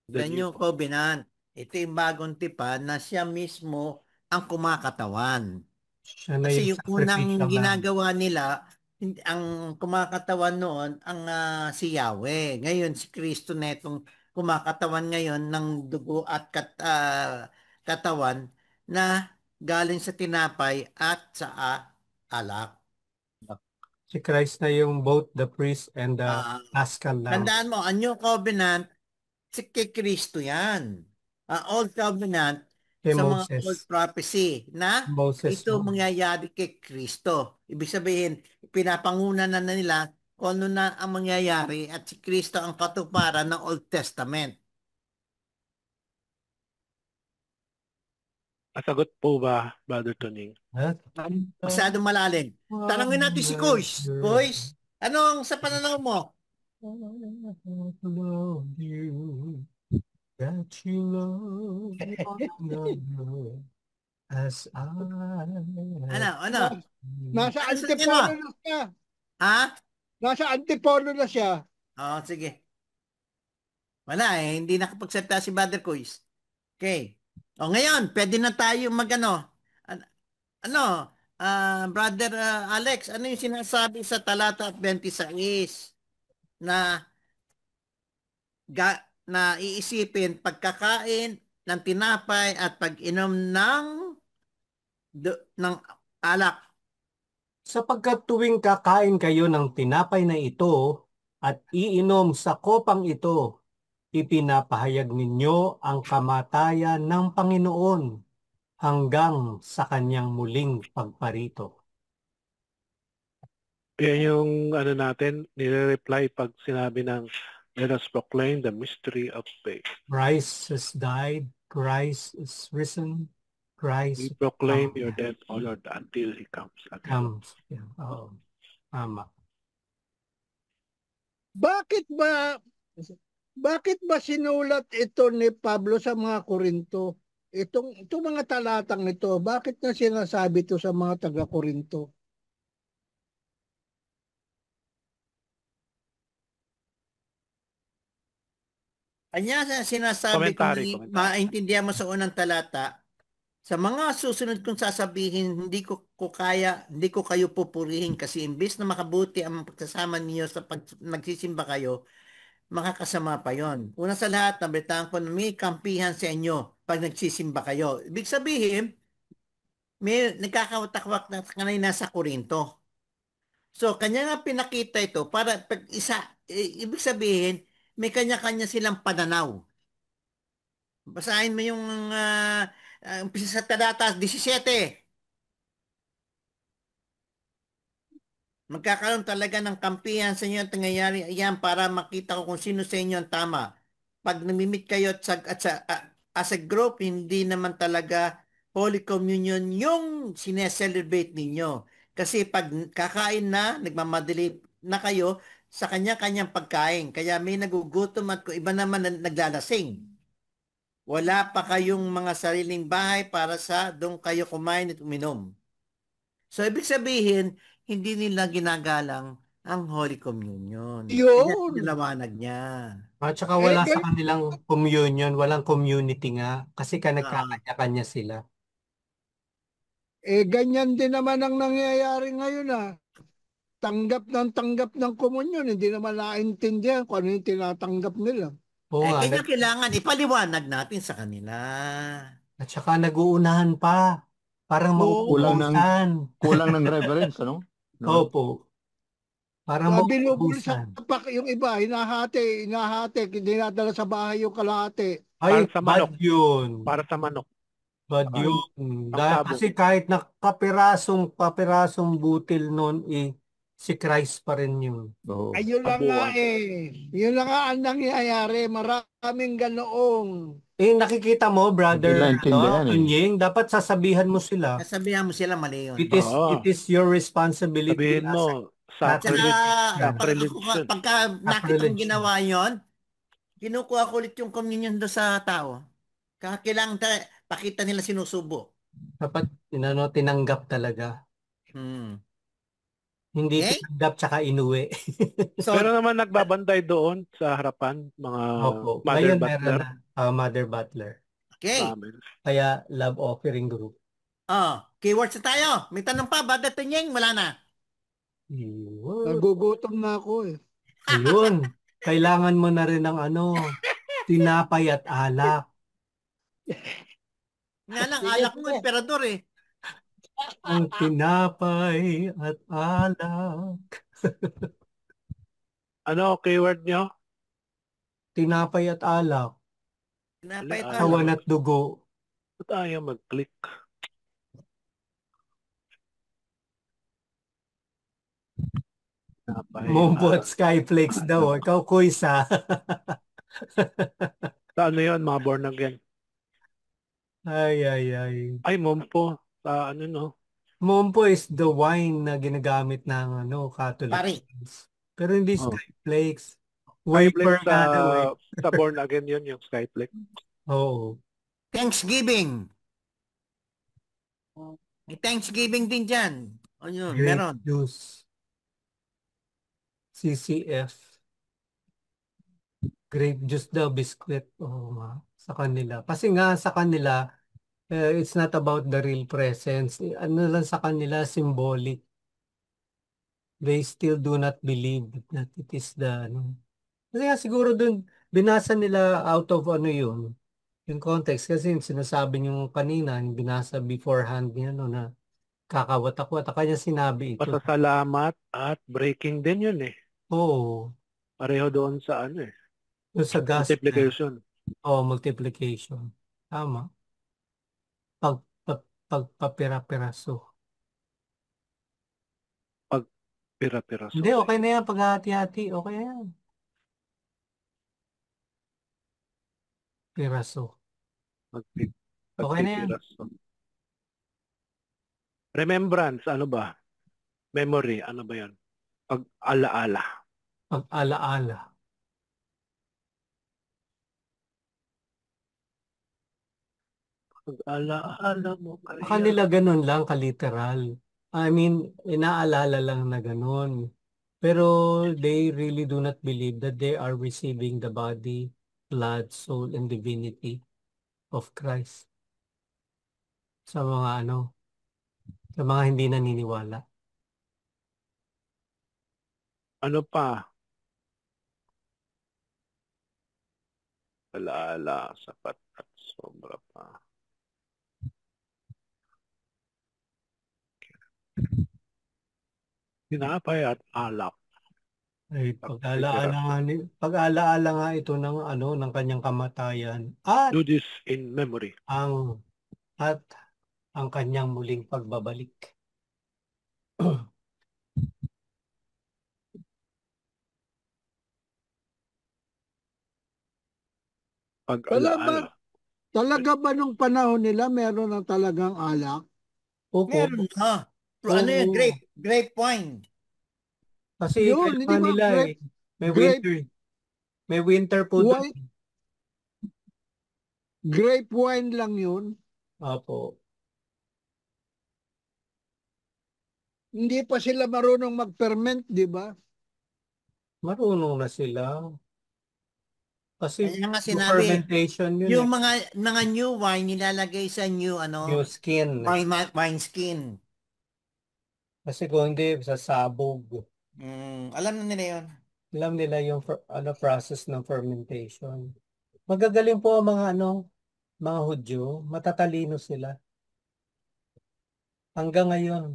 The New Covenant. Ito yung bagong tipan na siya mismo ang kumakatawan. Siya na Kasi yung yung unang sacrificial lamb. ginagawa nila, ang kumakatawan noon, ang si Yahweh. Ngayon, si Kristo na itong kumakatawan ngayon ng dugo at katawan na galing sa tinapay at sa alak. Si Christ na yung both the priest and the paschal lamb. Tandaan mo, ang New Covenant, si kay Kristo yan. Old Covenant, Kay sa mga Moses. old prophecy na Moses ito mo. mangyayari kay Kristo. Ibig sabihin, pinapanguna na nila kung ano na ang mangyayari at si Kristo ang katuparan ng Old Testament. Masagot po ba, Brother Tuning? Masyadong malalim. Tanungin natin si Kois. Kois, ano ang sa pananaw mo? That you love as I... Ano? Nasa Ano sa tingin antipolo mo? na siya. Ha? Nasa antipolo na siya. Oo, sige. Wala hindi nakapagsalita si Brother Kois. Okay. O ngayon, pwede na tayo Brother Alex, ano yung sinasabi sa talata 26 na iisipin pagkakain ng tinapay at pag-inom ng alak? Sapagkat tuwing kakain kayo ng tinapay na ito at iinom sa kopang ito, ipinapahayag ninyo ang kamatayan ng Panginoon hanggang sa kanyang muling pagparito. Yan yung natin, nire-reply pag sinabi ng let us proclaim the mystery of faith. Christ has died, Christ is risen, Christ We proclaim your death, O Lord, until He comes again. comes. Yeah, oo. Tama. Bakit ba sinulat ito ni Pablo sa mga Korinto? Itong mga talatang ito, bakit na sinasabi ito sa mga taga-Korinto? Anya sinasabi ko Komentary. maintindihan mo sa unang talata, sa mga susunod kong sasabihin, hindi ko kayo pupurihin kasi imbes na makabuti ang pagsasama niyo sa nagsisimba kayo, makakasama pa yon. Una sa lahat, nabalitaan ko na may kampihan sa inyo pag nagsisimba kayo. Ibig sabihin, may nagkakawatak-wak na kanay nasa Korinto. So, kanya nga pinakita ito para pag isa, ibig sabihin, may kanya-kanya silang pananaw. Basahin mo yung umpisa sa talata 17. Magkakaroon talaga ng kampihan sa inyo at nangyayari yan para makita ko kung sino sa inyo ang tama. Pag namimit kayo as a group, hindi naman talaga Holy Communion yung sineselebrate ninyo. Kasi pag kakain na, nagmamadali na kayo sa kanya-kanyang pagkain. Kaya may nagugutom at iba naman naglalasing. Wala pa kayong mga sariling bahay para sa doon kayo kumain at uminom. So, ibig sabihin, hindi nila ginagalang ang Holy Communion. Kaya Yun. pinalawanag niya. At saka wala sa kanilang communion, walang community nga. Kasi nagkakanya-kanya sila. Ganyan din naman ang nangyayari ngayon tanggap ng komunyon, hindi naman naintindihan kung ano yung tinatanggap nila. Oo nga, kaya kailangan ipaliwanag natin sa kanila. At saka nag-uunahan pa. Parang mauubusan. Kulang ng reverence, ano? No? Opo. Parang mauubusan. Yung iba, hinahati, dinadala sa bahay yung kalahati. Ay, Para sa bad manok. yun. Para sa manok. Bad Ay, yun. Kasi kahit na kapirasong butil noon, si Christ pa rin yun. Oo. Ayun lang nga Yun lang nga ang nangyayari. Maraming ganoong. Nakikita mo, brother, Tunying, dapat sasabihan mo sila. Sasabihan mo sila mali yun. It is your responsibility. Sabihin mo, sacrilege. Pagka nakita mong ginawa yun, kinukuha ko ulit yung communion doon sa tao. Kailangan pakita nila sinusubo. Dapat tinanggap talaga. Hindi tinanggap tsaka inuwi. Pero naman nagbabantay doon sa harapan, mga Mother Butler. Mother Butler. Okay. Kaya love offering group. Keywords na tayo. May tanong pa, Brother Tunying? Wala na. Nagugutom na ako Ayun. Kailangan mo na rin ng tinapay at alak. Nga lang, alak mo, emperador Ang tinapay at alak. Ano keyword nyo? Tinapay at alak. Tinapay at alak. Sawan at dugo. Ba't ayaw mag-click? Mombo at Skyflakes daw. Ikaw, Kuisa. Ano yun, mga born again? Ay. Ay, Mompo. No? Mompo is the wine na ginagamit ng Catholic. Pero hindi Skyflakes. Wafer nga daw Sa born again yun, yung Skyflake. Oo. Thanksgiving. May Thanksgiving din dyan. Meron. Juice. CCF. Grape juice daw, biscuit. Sa kanila. Kasi nga sa kanila, it's not about the real presence. Ano lang sa kanila, symbolic. They still do not believe that it is the Kasi nga siguro dun, binasa nila out of yun, yung context. Kasi yung sinasabi nyo kanina, yung binasa beforehand niya, na kakawatak-watak. Kanya sinabi ito. Pasasalamat at breaking din yun Oo. Pareho doon sa Doon sa gospel. multiplication. Multiplication. Tama. Pagpapira-piraso. Pira-piraso. Hindi, okay na yan. Paghati-hati, okay na yan. Piraso. Okay na yan. Remembrance, ano ba? Memory, ano ba yan? Pag-alaala. Pag-alaala. Pag-alaala mo. Sa kanila ganun lang, kaliteral. I mean, inaalala lang na ganun. Pero they really do not believe that they are receiving the body, blood, soul, and divinity of Christ. Sa mga sa mga hindi naniniwala. Ano pa? Alaala, sapat at sobra pa. Tinapay at alak. Ay, pag-alaala nga ito ng ng kanyang kamatayan at Do this in memory. at ang kanyang muling pagbabalik. Pag-alaala. Talaga ba nung panahon nila meron ng talagang alak? Opo. Meron na. Ano yun? Grape wine. Kasi Yun, hindi ba nila grape, may grape, winter. May winter po doon. Grape wine lang yun. Opo. Hindi pa sila marunong mag-ferment, di ba? Marunong na sila. Kasi Kaya nga sinabi, fermentation yun. Yung mga new wine nilalagay sa new new skin. Wine skin. Kasi kung hindi sasabog. Alam na nila yun. Alam nila yung process ng fermentation. Magagaling po ang mga Hudyo, matatalino sila. Hanggang ngayon.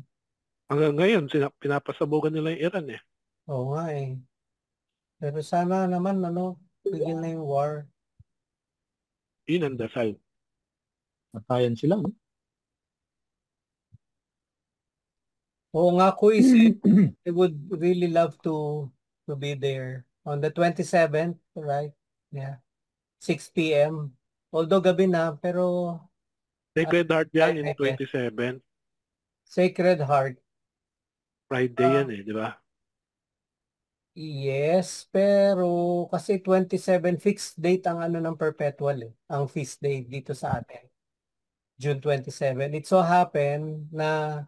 Hanggang ngayon, pinapasabugan nila yung Iran eh. Oo nga eh. Pero sana naman, bigyan na yung war. Yun ang dasal. Matayan sila, no? Oo nga, Kuis. I would really love to be there on the 27th, right? Yeah. 6 p.m. Although gabi na, pero Sacred Heart yan in 27. Sacred Heart. Friday yan eh, di ba? Yes, pero kasi 27 fixed date ang ng perpetual eh. Ang feast day dito sa atin. June 27. It so happen na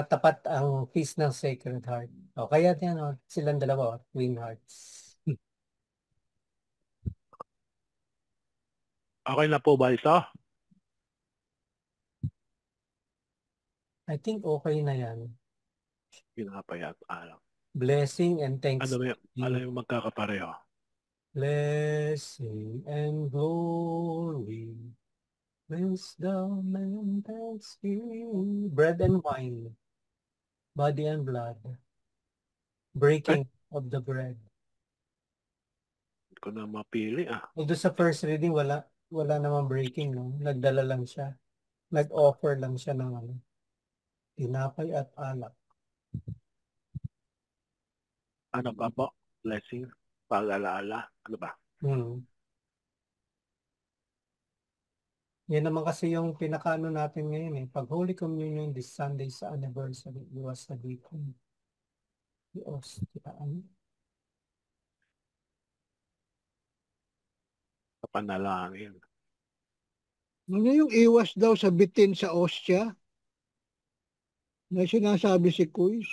tapat ang feast ng Sacred Heart. O kaya yan, silang dalawa, Twin Hearts. Okay na po ba ito? I think okay na yan. Pinapay at alak. Blessing and thanks. Ano yung magkakapareho? Blessing and glory, wisdom and thanksgiving, bread and wine, body and blood, breaking of the bread. Hindi ko na mapili Although sa first reading, wala namang breaking, no? Nagdala lang siya. Nag-offer lang siya ng tinapay at alak. Ano ba po? Blessing? Pag-alaala? Ano ba? Yan naman kasi yung pinakaano natin ngayon eh. Pag Holy Communion this Sunday sa anniversary, iwas na dito. Sa panalangin. Ano yung iwas daw sa bitin sa ostya? Na sinasabi si Kuis.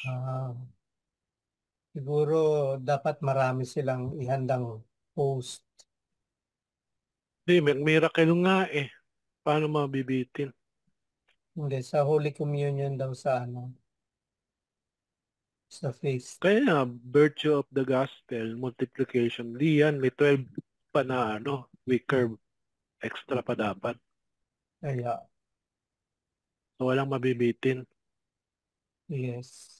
Siguro dapat marami silang ihandang host. Hindi, miracle nga eh. Paano mabibitin? Hindi, sa Holy Communion daw sa sa feast. Kaya virtue of the gospel, multiplication. Di yan, may 12 pa na we curve. Extra pa dapat. Kaya. So walang mabibitin. Yes.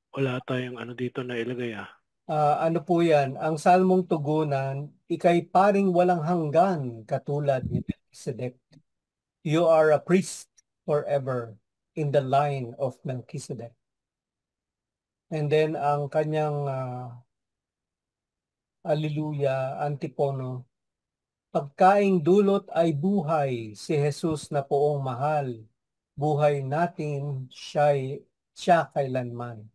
Wala tayong dito na ilagay Ano po yan? Ang salmong tugunan, ikay paring walang hanggan katulad ni Melchizedek. You are a priest forever in the line of Melchizedek. And then ang kanyang Alleluia, antipono, pagkaing dulot ay buhay, si Jesus na poong mahal. Buhay natin siya kailanman.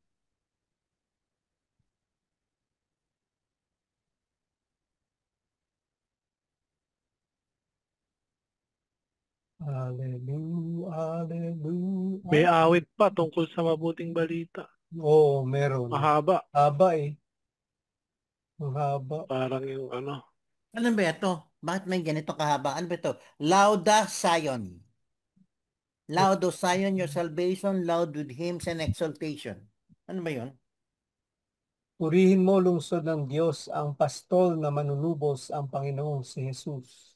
Hallelujah, hallelujah. May awit pa tungkol sa mabuting balita. Oo, meron. Mahaba. Haba eh. Mahaba. Parang yung Ano ba ito? Bakit may ganito kahaba? Ano ba ito? Lauda Zion. Loud, O Zion, your salvation, loud with hymns and exaltation. Ano ba yun? Purihin mo, lungsod ng Diyos, ang pastol na manunubos, ang Panginoong si Jesus.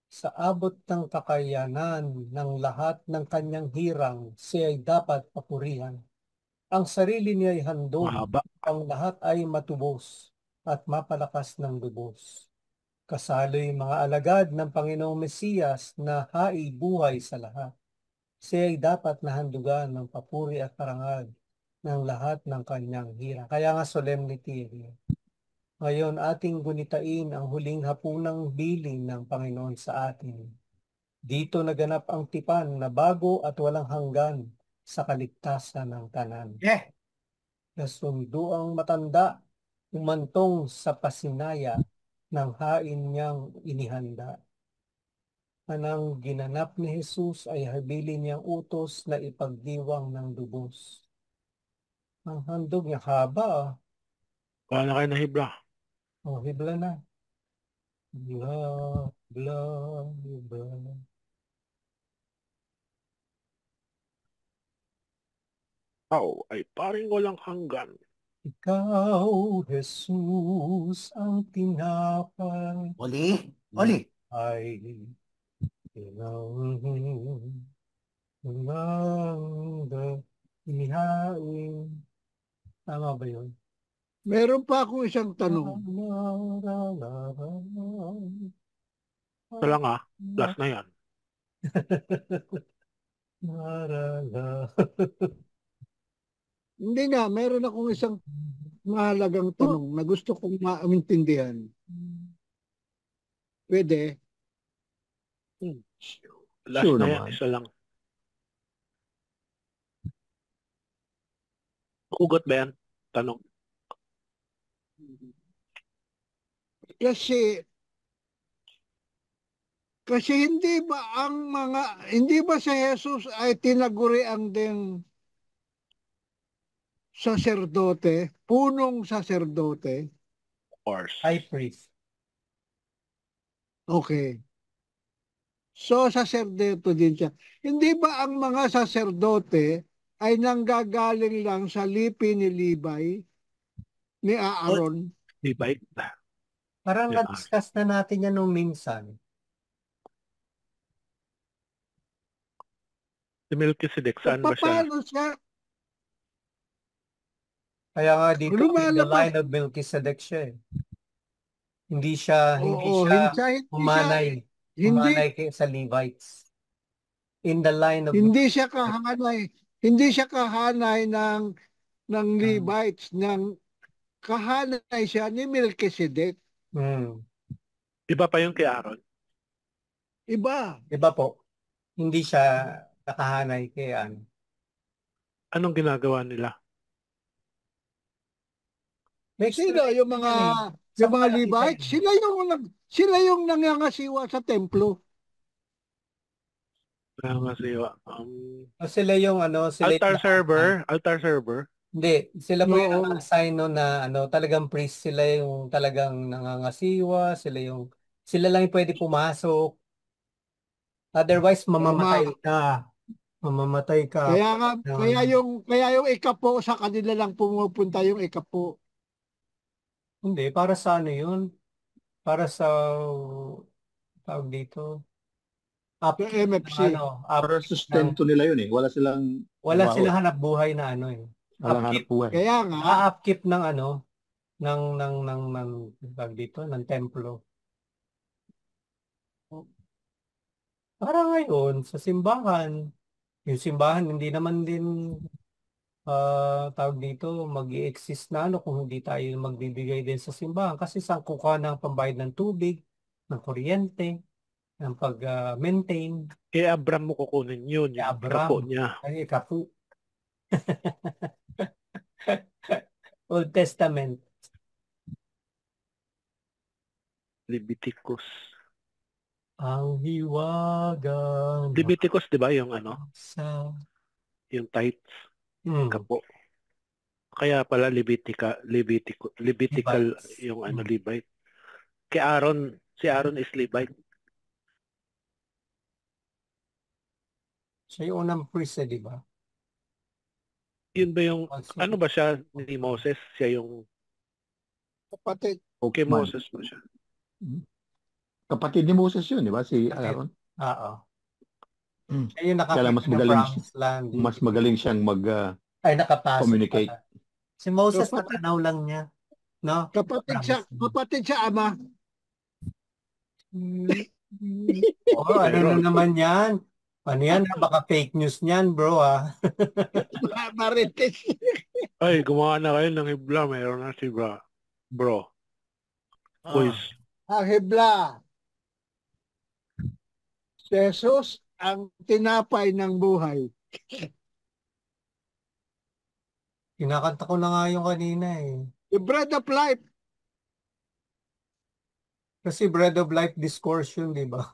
Sa abot ng kakayanan ng lahat ng kanyang hirang, siya ay dapat papurihan. Ang sarili niya ay handog, Mahaba. ang lahat ay matubos at mapalakas ng lubos. Kasalo'y mga alagad ng Panginoong Mesiyas na hai buhay sa lahat. Siya ay dapat nahandugan ng papuri at parangal ng lahat ng kanyang hirang. Kaya nga solemnity. Ngayon ating gunitain ang huling hapunang bilin ng Panginoon sa atin. Dito naganap ang tipan na bago at walang hanggan sa kaligtasan ng tanan. Nasundo ang matanda, umantong sa pasinaya ng hain niyang inihanda. Anang ginanap ni Jesus ay habilin niyang utos na ipagdiwang ng lubos. Ang handog niya haba. Wala na kayo na hibla. Hibla na. Hibla, hibla, hibla. Ay paring walang hanggan. Ikaw, Jesus, ang tinapay. Oli? Ay, inihain. Tama ba yun? Meron pa akong isang tanong. Ito lang last na yan. Hindi nga, meron akong isang mahalagang tanong na gusto kong maintindihan. Pwede? Last Sure na naman. yan, isa lang. Hugot ba yan? Tanong. Kasi hindi ba si Jesus ay tinagurian din saserdote, punong saserdote? Of course. High priest. Okay. So, saserdote din siya. Hindi ba ang mga saserdote ay nanggagaling lang sa lipi ni Levi, ni Aaron? Levi. Parang Yeah. na-discuss na natin yan nung minsan. Si Melchizedek, saan ba siya? Paano siya? Kaya nga dito, in the Lumalabas. line of Melchizedek siya eh. Hindi siya humanay sa Levites. In the line of hindi siya kahanay ng Levites, kahanay siya ni Melchizedek. Iba pa yung kay Aaron? Iba po. Hindi siya nakahanay kay ano. Anong ginagawa nila? Sino yung mga Levites? Sila yung nangangasiwa sa templo. Nangangasiwa. Sila yung altar server. Hindi, sila po yung assign na talagang priest, sila yung talagang nangangasiwa, sila lang yung pwede pumasok. Otherwise mamamatay ka. Kaya yung ikapo sa kanila lang pumupunta yung ikapo. Hindi, para sa yun? Para sa tawag dito. MFC. Para sustento nila yun eh. Wala silang hanap buhay na Walang hanap buhay. Kaya nga. Upkeep ng tawag dito, ng templo. Para ngayon, sa simbahan, yung simbahan hindi naman din tawag dito, mag-i-exist na kung hindi tayo magbibigay din sa simbahan kasi sangkuka ng pambayad ng tubig, ng kuryente, ng pag-maintain. Abraham mo kukunin yun. Yung ikapo niya. Ay, ikapo. Old Testament. Leviticus. Ang hiwaga. Leviticus, di ba? Yung yung tithes. Kapo. Kaya pala Levitical yung Levite. Kay Aaron, si Aaron is Levite. Siya yung unang priest, di ba? Yun ba yung, ano ba siya ni Moses? Siya yung Kapatid. Okay, Man. Moses mo siya. Kapatid ni Moses yun, di ba? Si Kapatid. Aaron. Oo. Mm. Siya yung Kaya lang nakakita ng promised land. mas magaling siyang Ay, nakapasok communicate. pala. Si Moses, Kapatid. natanaw lang niya. No? Kapatid siya ama. Oh, ano na naman yan? Ano yan? Baka fake news niyan, bro, ah. Marites. Ay, gumawa na kayo ng hibla. Meron na si bro. Quiz. Hibla. Si Jesus ang tinapay ng buhay. Kinakanta ko na nga yung kanina eh. The bread of life. Kasi bread of life discourse yun, di ba?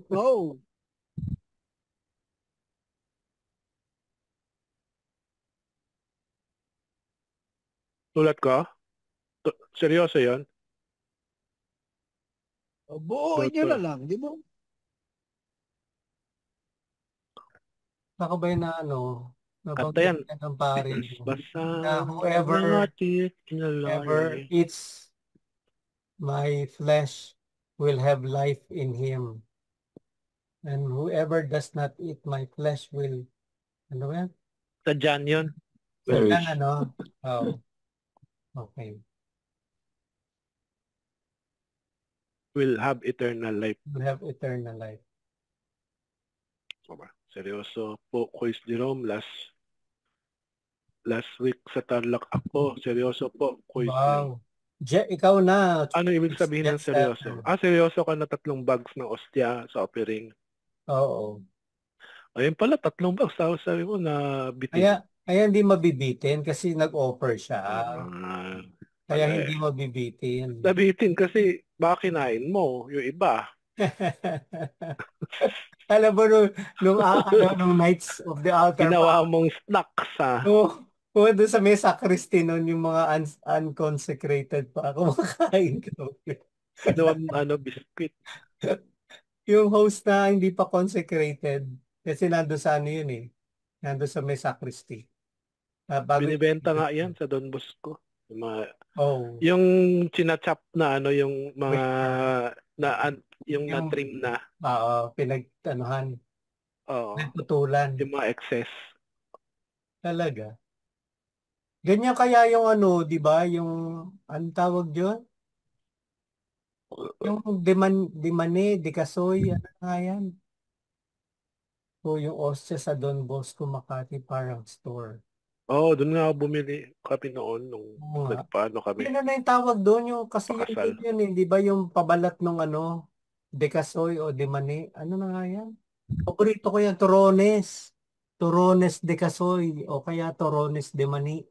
Oh. Sulat ko? Seryoso yan? Buuin nyo na lang, di ba? Saka ba yun na ano? Kanta yan. Ng pare. Basta Whoever eats my flesh will have life in him. And whoever does not eat my flesh will, ano yan? Sa John yun. Yan, ano? Oh. Okay. Will have eternal life. Will have eternal life. Seryoso po, Quiz Jerome. Last week sa Tarlac ako. Seryoso po, Quiz Wow. Ikaw na. Ano ibig sabihin ng seryoso? Seryoso ka na 3 bags ng ostya sa offering. Oo. Ayun pala, 3 bags. Tapos sabi mo na bitin. Kaya hindi mabibitin kasi nag-offer siya. Kaya hindi mabibitin. Nabitin kasi baka kinain mo yung iba. Alam mo, nung Nights of the Altar. Ginawa mong snacks, ha? Doon sa may sacristy nun, yung mga unconsecrated pa. Kumakain ko. Biscuit. Yung host na hindi pa consecrated. Kasi nando sa ano yun eh. Nando sa may sacristy. Binibenta nga yan sa Don Bosco. Yung chinachap na yung mga yung na-trim na. Pinagtanuhan. Oo. Nagputulan. Yung mga excess. Talaga. Ganyan kaya yung di ba? Yung, anong tawag yun? Yung Demane, Dikasoy, ano nga yan? O yung ostya sa Don Bosco, Makati, parang store. Doon nga ako bumili kape noon nung nagpaano kami. Ano na yung tawag doon? Kasi yun eh, di ba yung pabalat nung Dikasoy o Demane? Ano na nga yan? Paborito ko yan, Torones. Torones Dikasoy o kaya Torones Demane.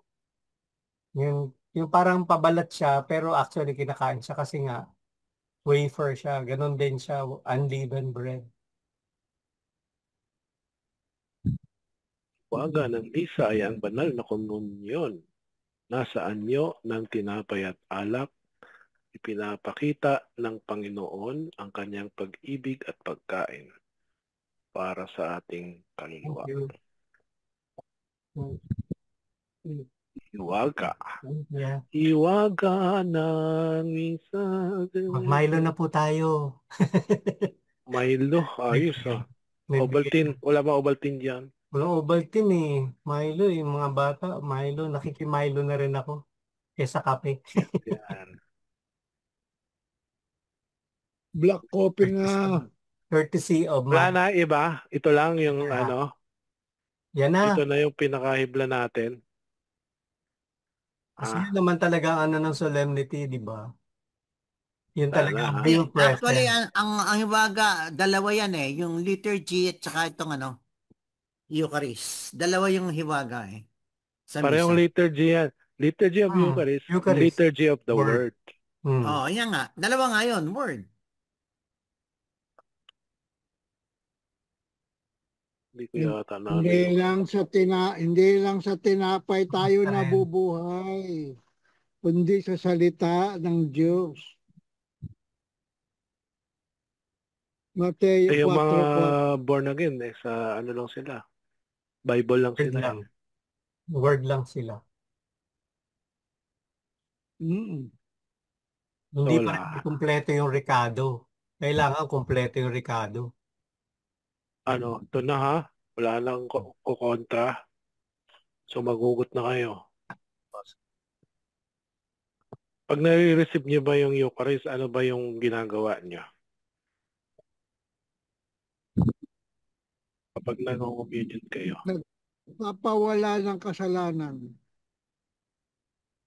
Yung parang pabalat siya pero actually kinakain siya kasi nga wafer siya. Ganon din siya, unleavened bread. Waga ng misa ay ang banal na komunyon. Nasa anyo ng tinapay at alak, ipinapakita ng Panginoon ang kanyang pag-ibig at pagkain para sa ating kaluluwa. Iwaga. Yeah. Iwaga ng misa. Mag-Milo na po tayo. Milo, ayos ah. Ovaltine, wala ba Ovaltine dyan? Walang Ovaltine eh. Milo yung mga bata. Milo, nakikimilo na rin ako. Kesa kape. Yan. Black coffee nga. Courtesy of wala na iba. Ito lang yung Yan na. Ito na yung pinakahibla natin. Kasi yun naman talaga ng solemnity, di ba? Yun talaga ang real presence. Actually, ang hiwaga, dalawa yan eh. Yung liturgy at saka itong Eucharist. Dalawa yung hiwaga eh. Parehong liturgy yan. Liturgy of Eucharist. Liturgy of the Word. Yan nga. Dalawa nga yun, Word. Hindi ko yata na. Hindi lang sa tinapay tayo nabubuhay, kundi sa salita ng Diyos. Mateo 4:4. Yung mga born again sa lang sila. Bible lang Word sila. Lang. Word lang sila. Hindi pa rin Sola. kumpleto yung Ricardo. Kailangan kumpleto yung Ricardo. Ano, ito na ha. Wala nang kukontra. So magugot na kayo. Pag nare-receive niyo ba yung Eucharist, ano ba yung ginagawa niyo? Kapag nag-communion kayo. Nagpapawala ng kasalanan.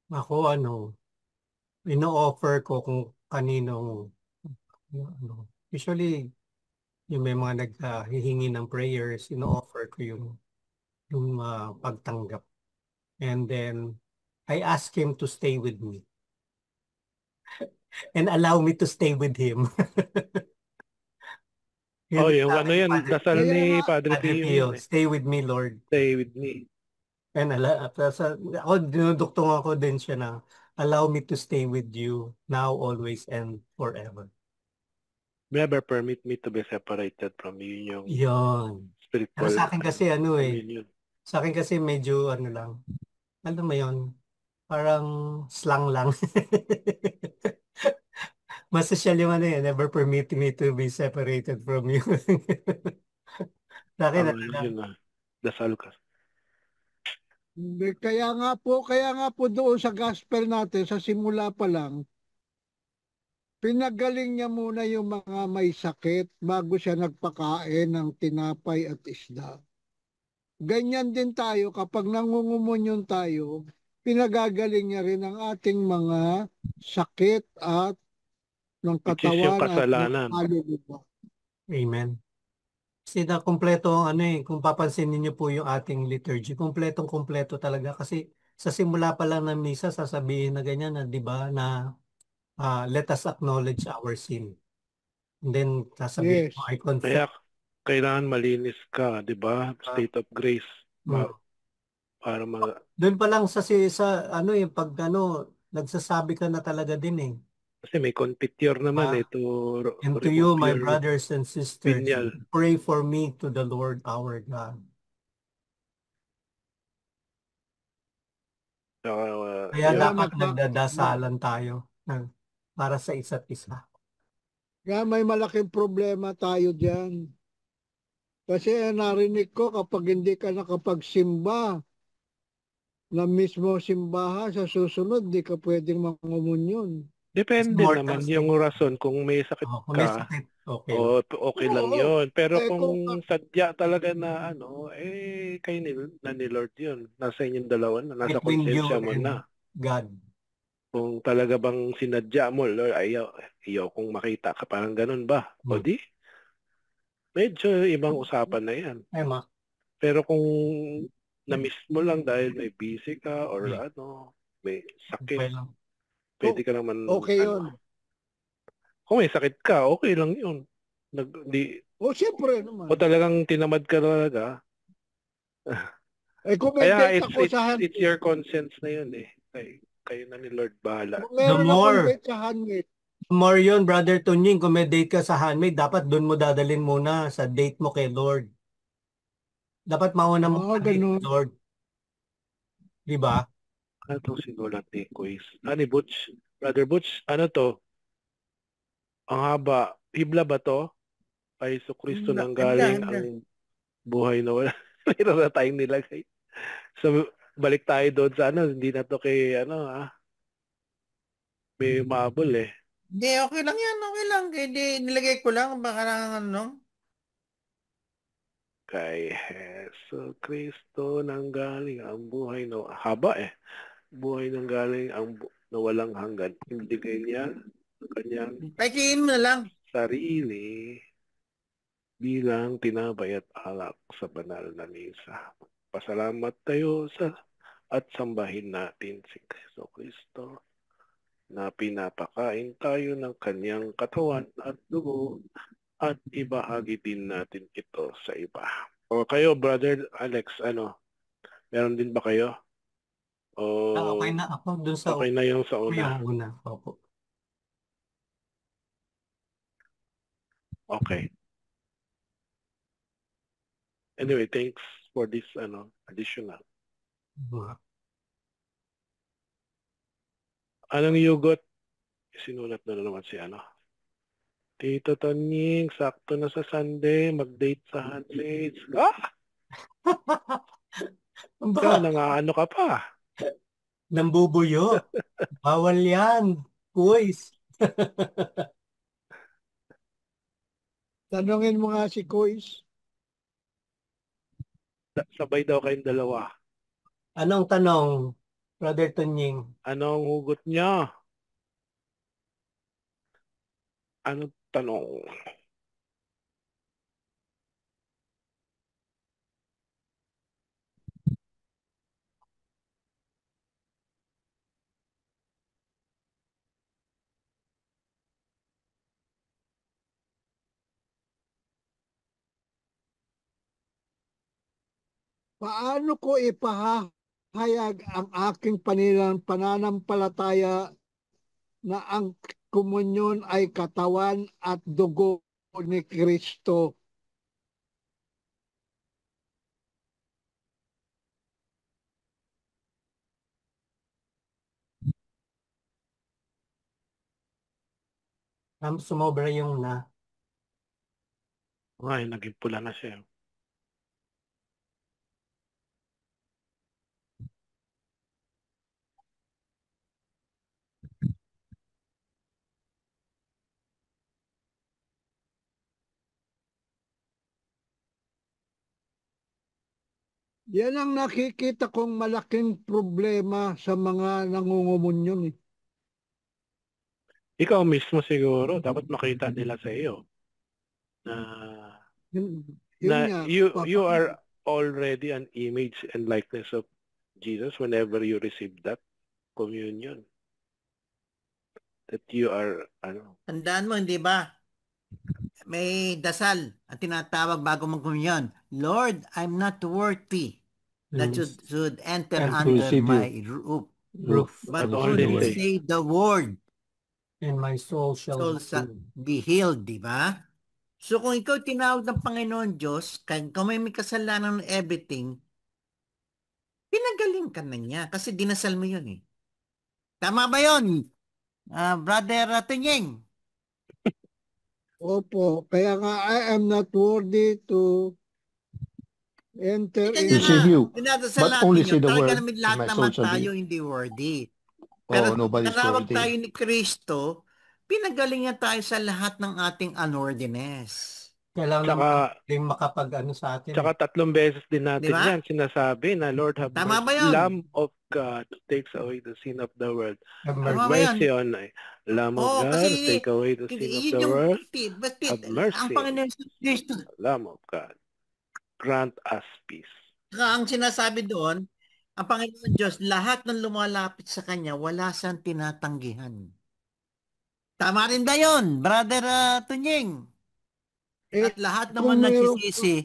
Ako ino-offer ko kung kaninong usually yung may mga naghihingi ng prayers, ino-offer ko yung pagtanggap. And then I ask him to stay with me. And allow me to stay with him. Oh, yung ano yan, dasal ni Padre Padre Pio Pio, yun eh. stay with me, Lord. Stay with me. And ako, dinuduktong ako din siya na allow me to stay with you now, always, and forever. Never permit me to be separated from you. Yung Yun. spiritual. Pero sa akin kasi communion. sa akin kasi medyo lang, alam mo yun, parang slang lang. Mas social yung never permit me to be separated from you. Sa akin, Yun na. Dasal ka. Kaya nga po doon sa gospel natin, sa simula pa lang, pinagaling niya muna yung mga may sakit bago siya nagpakain ng tinapay at isda. Ganyan din tayo kapag nangungumunyon tayo, pinagagaling niya rin ang ating mga sakit at ng Which is yung katawan at kasalanan. ng kaluluwa. Amen. Kasi na kumpleto kung papansin niyo po yung ating liturgy, kumpletong-kumpleto talaga kasi sa simula pa lang ng misa sasabihin na ganyan na 'di ba na let us acknowledge our sin. And then sasabihin mo I confess. Kaya kailangan malinis ka, 'di ba? State of grace. Para doon pa lang sa yung pag nagsasabi ka na talaga din eh. Kasi may confiteor naman ito. And to you, my brothers and sisters, Pinyal. pray for me to the Lord our God. Kaya dapat nagdadasalan tayo para sa isa't isa. Kaya may malaking problema tayo dyan. Kasi narinig ko kapag hindi ka nakapagsimba na mismo simbahan, sa susunod di ka pwedeng mangumunyon. Depende naman yung rason. Kung may sakit kung ka, may sakit, okay lang yun. Pero kung sadya talaga na kayo ni Lord yun. Nasa inyong dalawa na. Nasa konsensya mo na. God. Kung talaga bang sinadya mo, Lord, ayaw kong makita ka. Parang ganun ba? O di? Medyo ibang usapan na yan. Pero kung na-miss mo lang dahil may busy ka or may sakit, pwede ka naman. Okay yun. Kung may sakit ka, okay lang yun. Siyempre naman. O talagang tinamad ka talaga. Kaya it's your conscience na yun eh. Kayo na ni Lord bahala. More yun, Brother Tunying, kung may date ka sa handmaid, dapat doon mo dadalhin muna sa date mo kay Lord. Dapat mauna mo kay Lord. Diba? Ano itong sinulat ni Quiz? Ni Butch? Brother Butch, ano to? Ang haba. Bibla ba to? Ay, so Kristo nang galing ang buhay na wala. Mayroon na tayong nilagay. So, balik tayo doon sa hindi na to kay may mabul eh. Hindi, okay lang yan. Okay lang. Hindi, nilagay ko lang. Baka lang Kay Heso Kristo nang galing ang buhay na haba eh. Buhay nang galing ang na walang hanggan. Ibigay niya ang kanyang pakiin mo na lang. Sarili bilang tinapay at alak sa banal na misa. Pasalamat tayo at sambahin natin si Heso Kristo na pinapakain tayo ng kanyang katawan at dugo at ibahagi din natin ito sa iba. O kayo, Brother Alex, meron din ba kayo? Okay na ako dun sa okay na yung sa una. Opo. Okay. Anyway, thanks for this additional. Anong yugot Sinulat na naman si ano. Tito Tonying, sakto na sa Sunday, mag-date sa handmaids. Ikaw, nangaano ka pa? Nambubuyo. Bawal yan. Kuys. Tanungin mo nga si Kois. Sabay daw kayong dalawa. Anong tanong, Brother Tonying? Anong hugot niya? Anong tanong? Paano ko ipahahayag ang aking pananampalataya na ang komunyon ay katawan at dugo ni Kristo? Sumobra yung na. Ay, naging pula na siya. Yan ang nakikita kong malaking problema sa mga nangungumunyon. Ikaw mismo siguro, dapat makita nila sa iyo na you are already an image and likeness of Jesus whenever you receive that communion. That you are, Tandaan mo, hindi ba? May dasal at tinatawag bago mag-communion. Lord, I'm not worthy that you should enter under my roof. But only say the word. And my soul shall be healed, di ba? So kung ikaw tinawag ng Panginoon Diyos, kung may kasalanan ng everything, pinagaling ka na niya kasi dinasal mo yun eh. Tama ba yun, Brother Tunying? Opo, kaya nga I am not worthy to enter receive you. But only say the word, talaga namin lahat my naman soul shall tayo be. hindi worthy. Pero nobody's tinawag worthy. tayo ni Kristo, pinagalingan tayo sa lahat ng ating unworthiness. Kailangan naman makapag-ano sa atin. Tsaka 3 beses din natin Diba? yan sinasabi na Lord have Tama ba mercy, yun? Lamb of God takes away the sin of the world. Have Tama ba mercy yan? on Lamb of God, kasi take away the sin of the world. Have mercy, ang Panginoon Kristo. Lamb of God, grant us peace. Ang sinasabi doon, ang Panginoon Diyos, lahat ng lumalapit sa Kanya, wala siyang tinatanggihan. Tama rin ba yun, Brother Tunying? At lahat naman nagsisisi,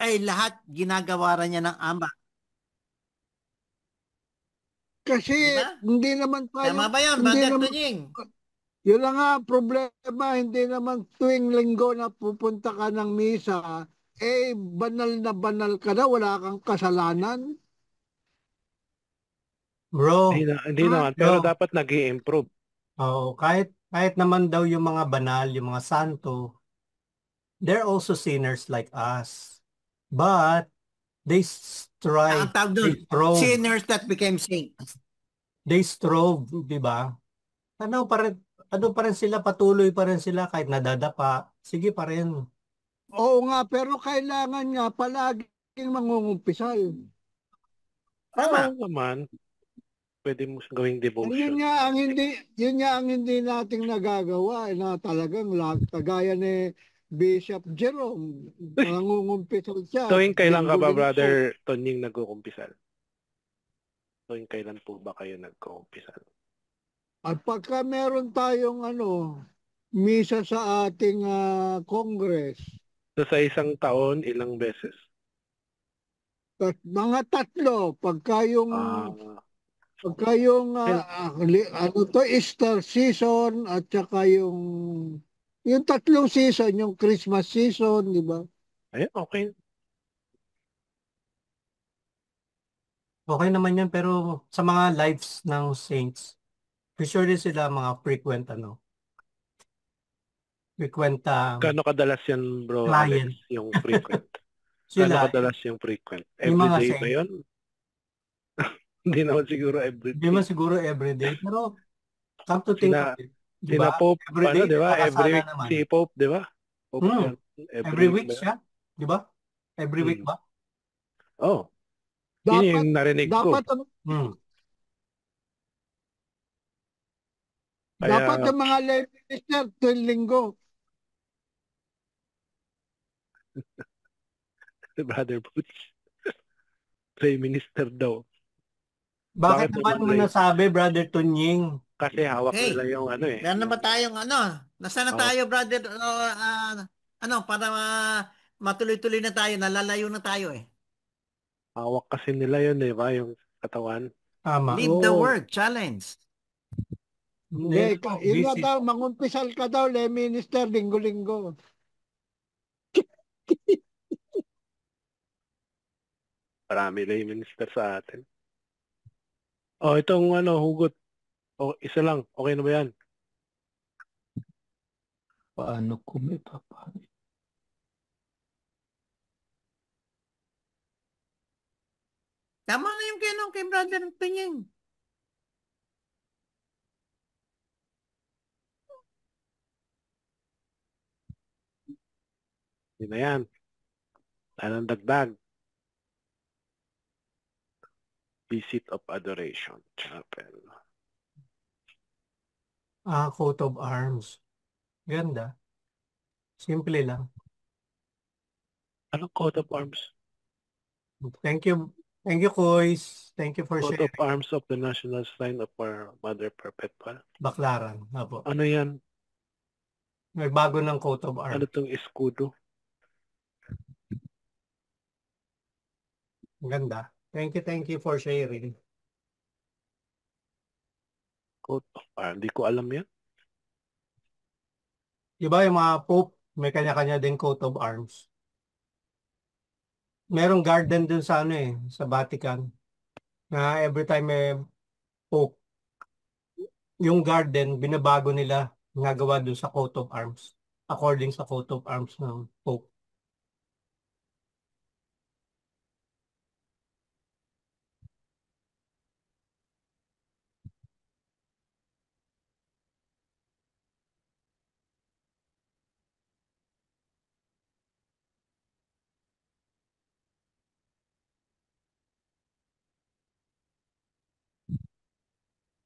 ay lahat ginagawa niya ng Ama. Kasi diba? hindi naman tayo... Tama ba yun, Brother Tunying? Yun lang nga problema, hindi naman tuwing linggo na pupunta ka ng misa, banal na banal ka na, wala kang kasalanan. Bro. Hindi naman, pero dapat nag-i-improve. Oo, kahit naman daw yung mga banal, yung mga santo, they're also sinners like us. But they strive. Sinners that became saints. They strove, di ba? Ano pa rin sila, patuloy pa rin sila kahit nadadapa. Sige pa rin. Oo nga, pero kailangan nga palaging mangungumpisal. Tama. Oo naman. Pwede mo gawing devotion. Yun nga ang hindi nating nagagawa na talagang kagaya ni Bishop Jerome, nangungumpisal siya. Tuwing kailan ka ba, Brother Tonying, nagkukumpisal? Tuwing kailan po ba kayo nagkukumpisal? At pagka meron tayong misa sa ating Congress. So sa isang taon, ilang beses? Mga 3. Pagka yung Easter season at saka yung 3 season, yung Christmas season, di ba? Ay, okay. Okay naman yan, pero sa mga lives ng saints, Usually sila mga frequent Kano kadalas yan, bro client. Alex, yung frequent? Kano Sila, kadalas yung frequent? yung mga Everyday ba saint, yun? Hindi naman siguro hindi everyday. man siguro everyday, pero come to think of it, di Sina ba? Pope, Everyday, di ba? Every nakakasala week naman. si Pope, di ba? Pope yan. Every week ba yan? siya, di ba? Every week ba? Oh, yun Dapat, yung narinig ko. dapat, Kaya, dapat ang mga lay minister tuwing linggo. Brother Butch, Prime Minister daw. Bakit naman mo nasabi, Brother Tunying? Kasi hawak Hey, nila yung meron na ba tayong Nasaan na tayo, brother? Para matuloy-tuloy na tayo, nalalayo na tayo eh. Hawak kasi nila yun, di ba? Yung katawan. Tama. Lead the word, challenge. Hindi, yun nga daw, mangumpisal ka daw, lay minister, linggo-linggo. Marami lay minister sa atin. Oh, itong hugot. Oh, isa lang. Okay na ba yan? Paano ko may papari? Tama na yung kay brother Tunying. Hindi na yan. Anong dagdag? Visit of Adoration Chapel. Coat of arms. Ganda. Simple lang. Anong coat of arms? Thank you. Thank you, Kois. Thank you for Coat sharing. of arms of the National Sign of our Mother Perpetual. Baklaran. Apo. Ano yan? May bago ng coat of arms. Ano tong escudo? Ganda. Thank you for sharing. Coat of arms. Hindi ko alam yan. Diba yung mga Pope, may kanya-kanya din coat of arms. Merong garden dun sa sa Vatican. Na every time may Pope, yung garden, binabago nila, nagawa dun sa coat of arms. According sa coat of arms ng Pope.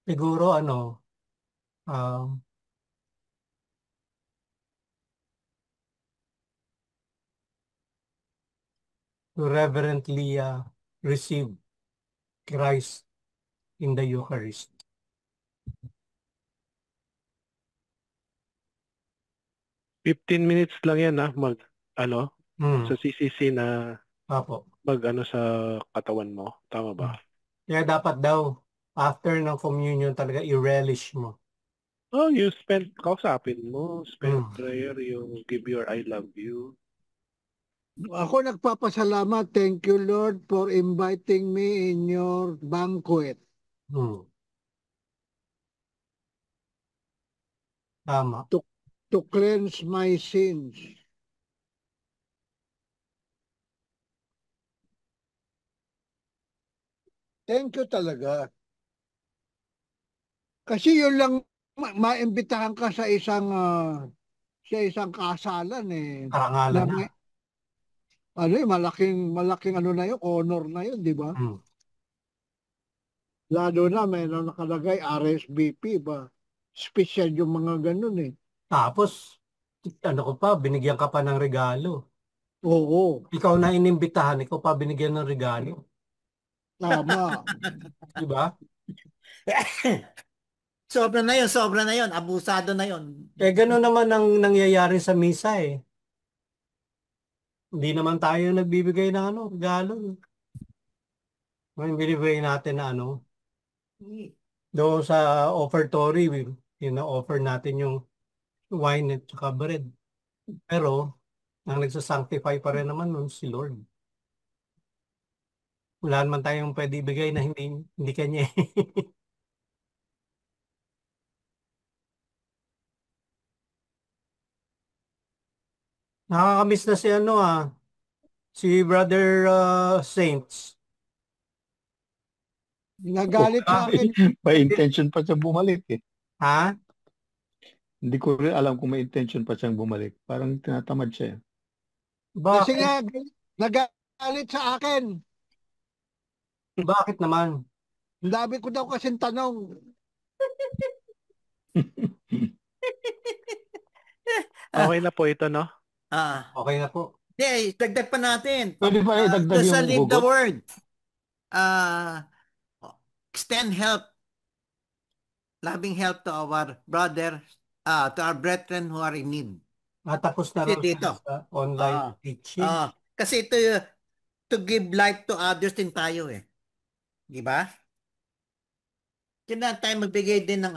Siguro to reverently receive Christ in the Eucharist. $15 minutes lang yan sa CCC na Apo. sa katawan mo. Tama ba? Kaya dapat daw, after ng communion talaga, i-relish mo. Oh, you kausapin mo, spend prayer, you give your I love you. Ako nagpapasalamat. Thank you, Lord, for inviting me in your banquet. Tama. To cleanse my sins. Thank you talaga. Kasi yun lang maimbitahan ka sa isang kasalan eh. Karangalan na. Malaking na yun, honor na yun, di ba? Lalo na may nakalagay RSVP ba? Special yung mga ganun eh. Tapos, binigyan ka pa ng regalo. Oo. Ikaw na inimbitahan, ikaw pa binigyan ng regalo. Tama. Diba? Sobra na yun. Abusado na yun. Gano'n naman ang nangyayari sa misa eh. Hindi naman tayo nagbibigay ng regalo. Ngayon binibigay natin na doon sa offertory, offer natin yung wine at saka bread. Pero, ang nagsasanctify pa rin naman nun si Lord. Wala naman tayong pwede ibigay na hindi kanya Nakakamiss na si si Brother Saints. Nagalit sa akin. May intention pa siyang bumalik eh. Ha? Hindi ko rin alam kung may intention pa siyang bumalik. Parang tinatamad siya. Kasi Bakit? nga, nagalit sa akin. Bakit naman? Ang dami ko daw kasing tanong. Okay na po ito, no? Okay na po. Hindi, dagdag pa natin. Pwede pa idagdag Just yung leave the hugot? word. Extend help. Loving help to our brother, to our brethren who are in need. Tapos na Kasi rin dito. sa online teaching. Kasi ito, to give life to others din tayo eh. Di ba? Kailangan tayo magbigay din ng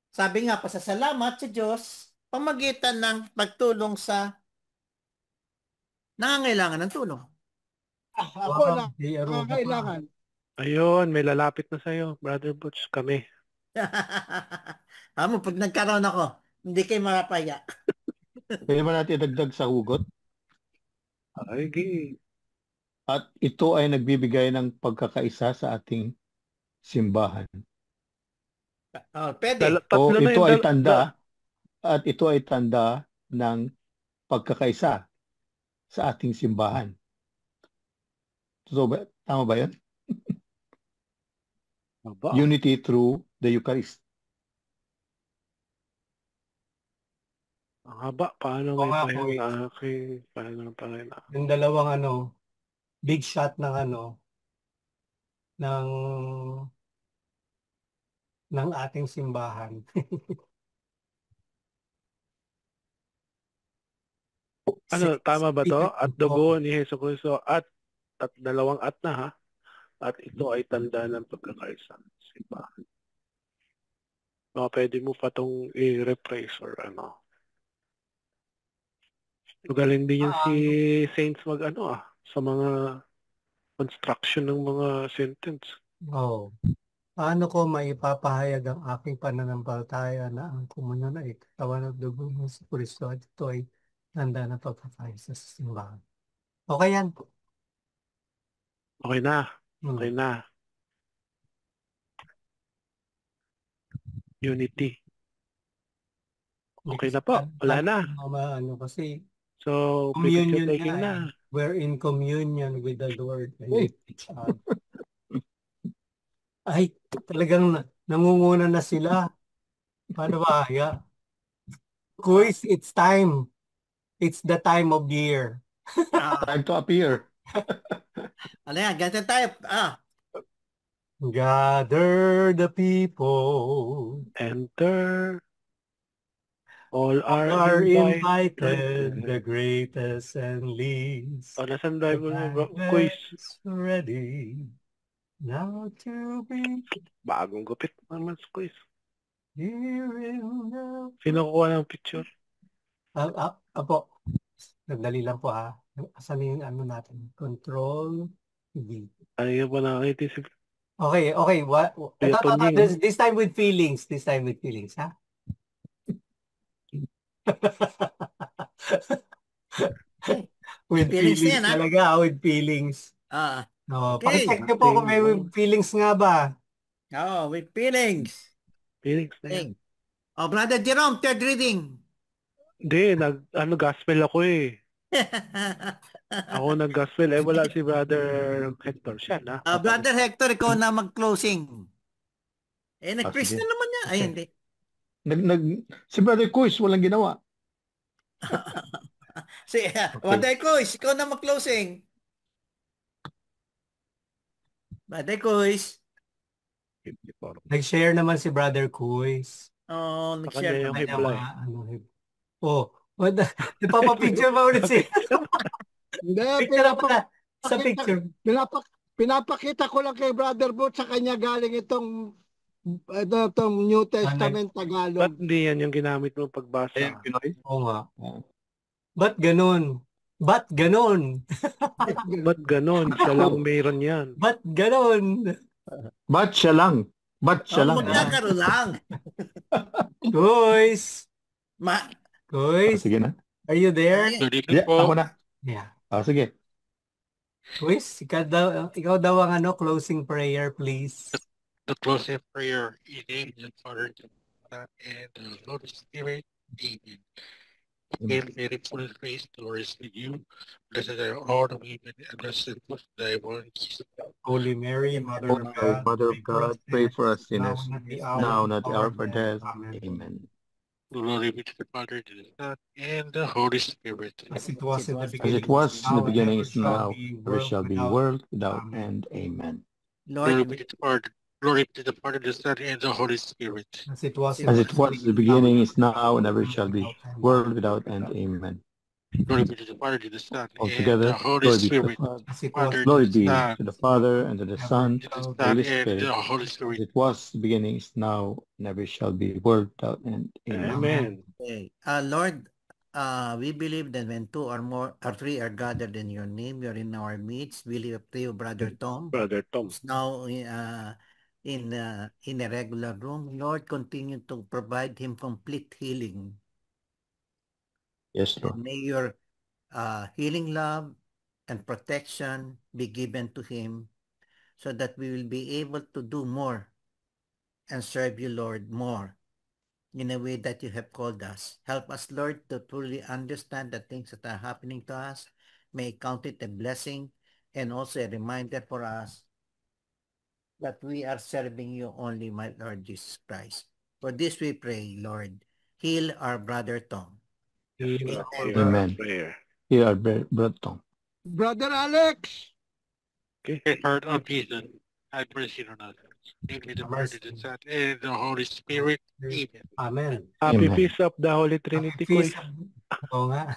sabi nga, pasasalamat sa Diyos, pamagitan ng pagtulong sa nangangailangan ng tulong. Ako na, kailangan. Ayun, may lalapit na sa'yo, Brother Butch, kami. Amo, pag nagkaroon ako, hindi kayo makapaya. Pwede ba natin idagdag sa hugot? Okay. At ito ay nagbibigay ng pagkakaisa sa ating simbahan. Pwede. Ito ay tanda at ito ay tanda ng pagkakaisa sa ating simbahan. Tama ba yan? Unity through the Eucharist. Ang haba, paano may paano yung dalawang big shot ng ng ating simbahan. Tama ba to? At dugo ni Jesucristo at dalawang at na ha? At ito ay tanda ng pagkakaisa ng simbahan. Pwede mo pa itong i-rephrase or Magaling din yung si Saints sa mga construction ng mga sentence. Paano ko maipapahayag ang aking pananampalataya na ang komunyon ay katawan ng dugo ng Jesucristo at ito ay tanda ng pagkakaisa sa simbahan? Okay yan. Okay na. Okay na. Unity. Okay na po. Wala na. Kasi so, communion taking na. We're in communion with the Lord and with each other. Ay, talagang nangunguna na sila. Paano ba? Yeah. Quiz, it's time. It's the time of year. Time to appear. Ganyan tayo. Gather the people. Enter. All are invited, the greatest and least. Nasaan Bible mo, quiz? Ready now to be. Bagong gupit naman sa quiz. Here in the... Sino kuha ng picture? Apo, nagdali lang po ha. Asan yung natin? Control V. Ay, ba nakakita si... Okay. This time with feelings. This time with feelings, ha? With feelings yan, talaga, with feelings. Okay. Pakicheck nyo po kung may feelings nga ba. With feelings. Feelings na yan. Brother Jerome, third reading. Hindi, gospel ako eh. Ako nag-gospel. Wala si Brother Hector. Siya na. Brother Hector, ikaw na mag-closing. Nag-preach na naman niya. Ay, hindi. Si Brother Kuis, walang ginawa. Brother Kuis, ikaw na mag-closing. Brother Kuis. Nag-share naman si Brother Kuis. Nag-share yung hibla. Nagpapapicture ba ulit siya? Hindi, sa picture. Pinapakita ko lang kay Brother Butch sa kanya galing itong New Testament Tagalog. Ba't hindi yan yung ginamit mo pagbasa? Oo nga. Ba't ganun? Ba't ganun? Ba't ganun? Siya lang mayroon yan. Ba't ganun? Ba't siya lang? Ba't siya lang? Magkakaroon lang. Guys! Guys! Sige na. Are you there? Ayan. Good evening Yeah, po. ako na. Yeah. Sige. Luis, ikaw daw ang closing prayer, please. The closing prayer in the name of the Father, the Son, and the Holy Spirit. Amen. Hail Mary, full of grace, the Lord is with you. Blessed are all the women, and blessed is thy womb, Jesus. Holy Mary, Mother of God, Mother of God, pray for us now sinners, and at the now and hour at the of hour our of our death. death. Amen. Amen. Glory be to the Father, to the Son, and the Holy Spirit. As it was in the As beginning, it was in the now, and beginning, ever is shall now, be, ever world shall be, without world without Amen. end. Amen. Glory Lord, be to the Father, glory be to the Father, the Son, and the Holy Spirit. As it was As it was in the beginning, is now, and ever shall be, world without end. Amen. Glory be to the Father, to the Son, and the Altogether, Holy glory be to the Spirit. Father. as it was Father, to Glory the be Son, to the Father, and to the Son, to the and to the Son, Holy and Spirit. the Holy As Spirit. it was in the beginning, is now, and ever shall be, world without end. Amen. Amen. okay. Lord, we believe that when two or more or three are gathered in your name, you're in our midst. We live up to you, Brother Tom. Brother Tom. Who's now in a regular room. Lord, continue to provide him complete healing. Yes, And Lord. may your healing love and protection be given to him so that we will be able to do more and serve you, Lord, more in a way that you have called us. Help us, Lord, to truly understand the things that are happening to us. May count it a blessing and also a reminder for us that we are serving you only, my Lord Jesus Christ. For this we pray, Lord. Heal our brother Tom. Amen. Amen. Here are Brother Tom. Brother Alex! Okay, heart of Jesus, have mercy on us. Name the Father, the Son, and the Holy Spirit. Amen. Amen. Happy Feast of the Holy Trinity, Feast. Oo nga.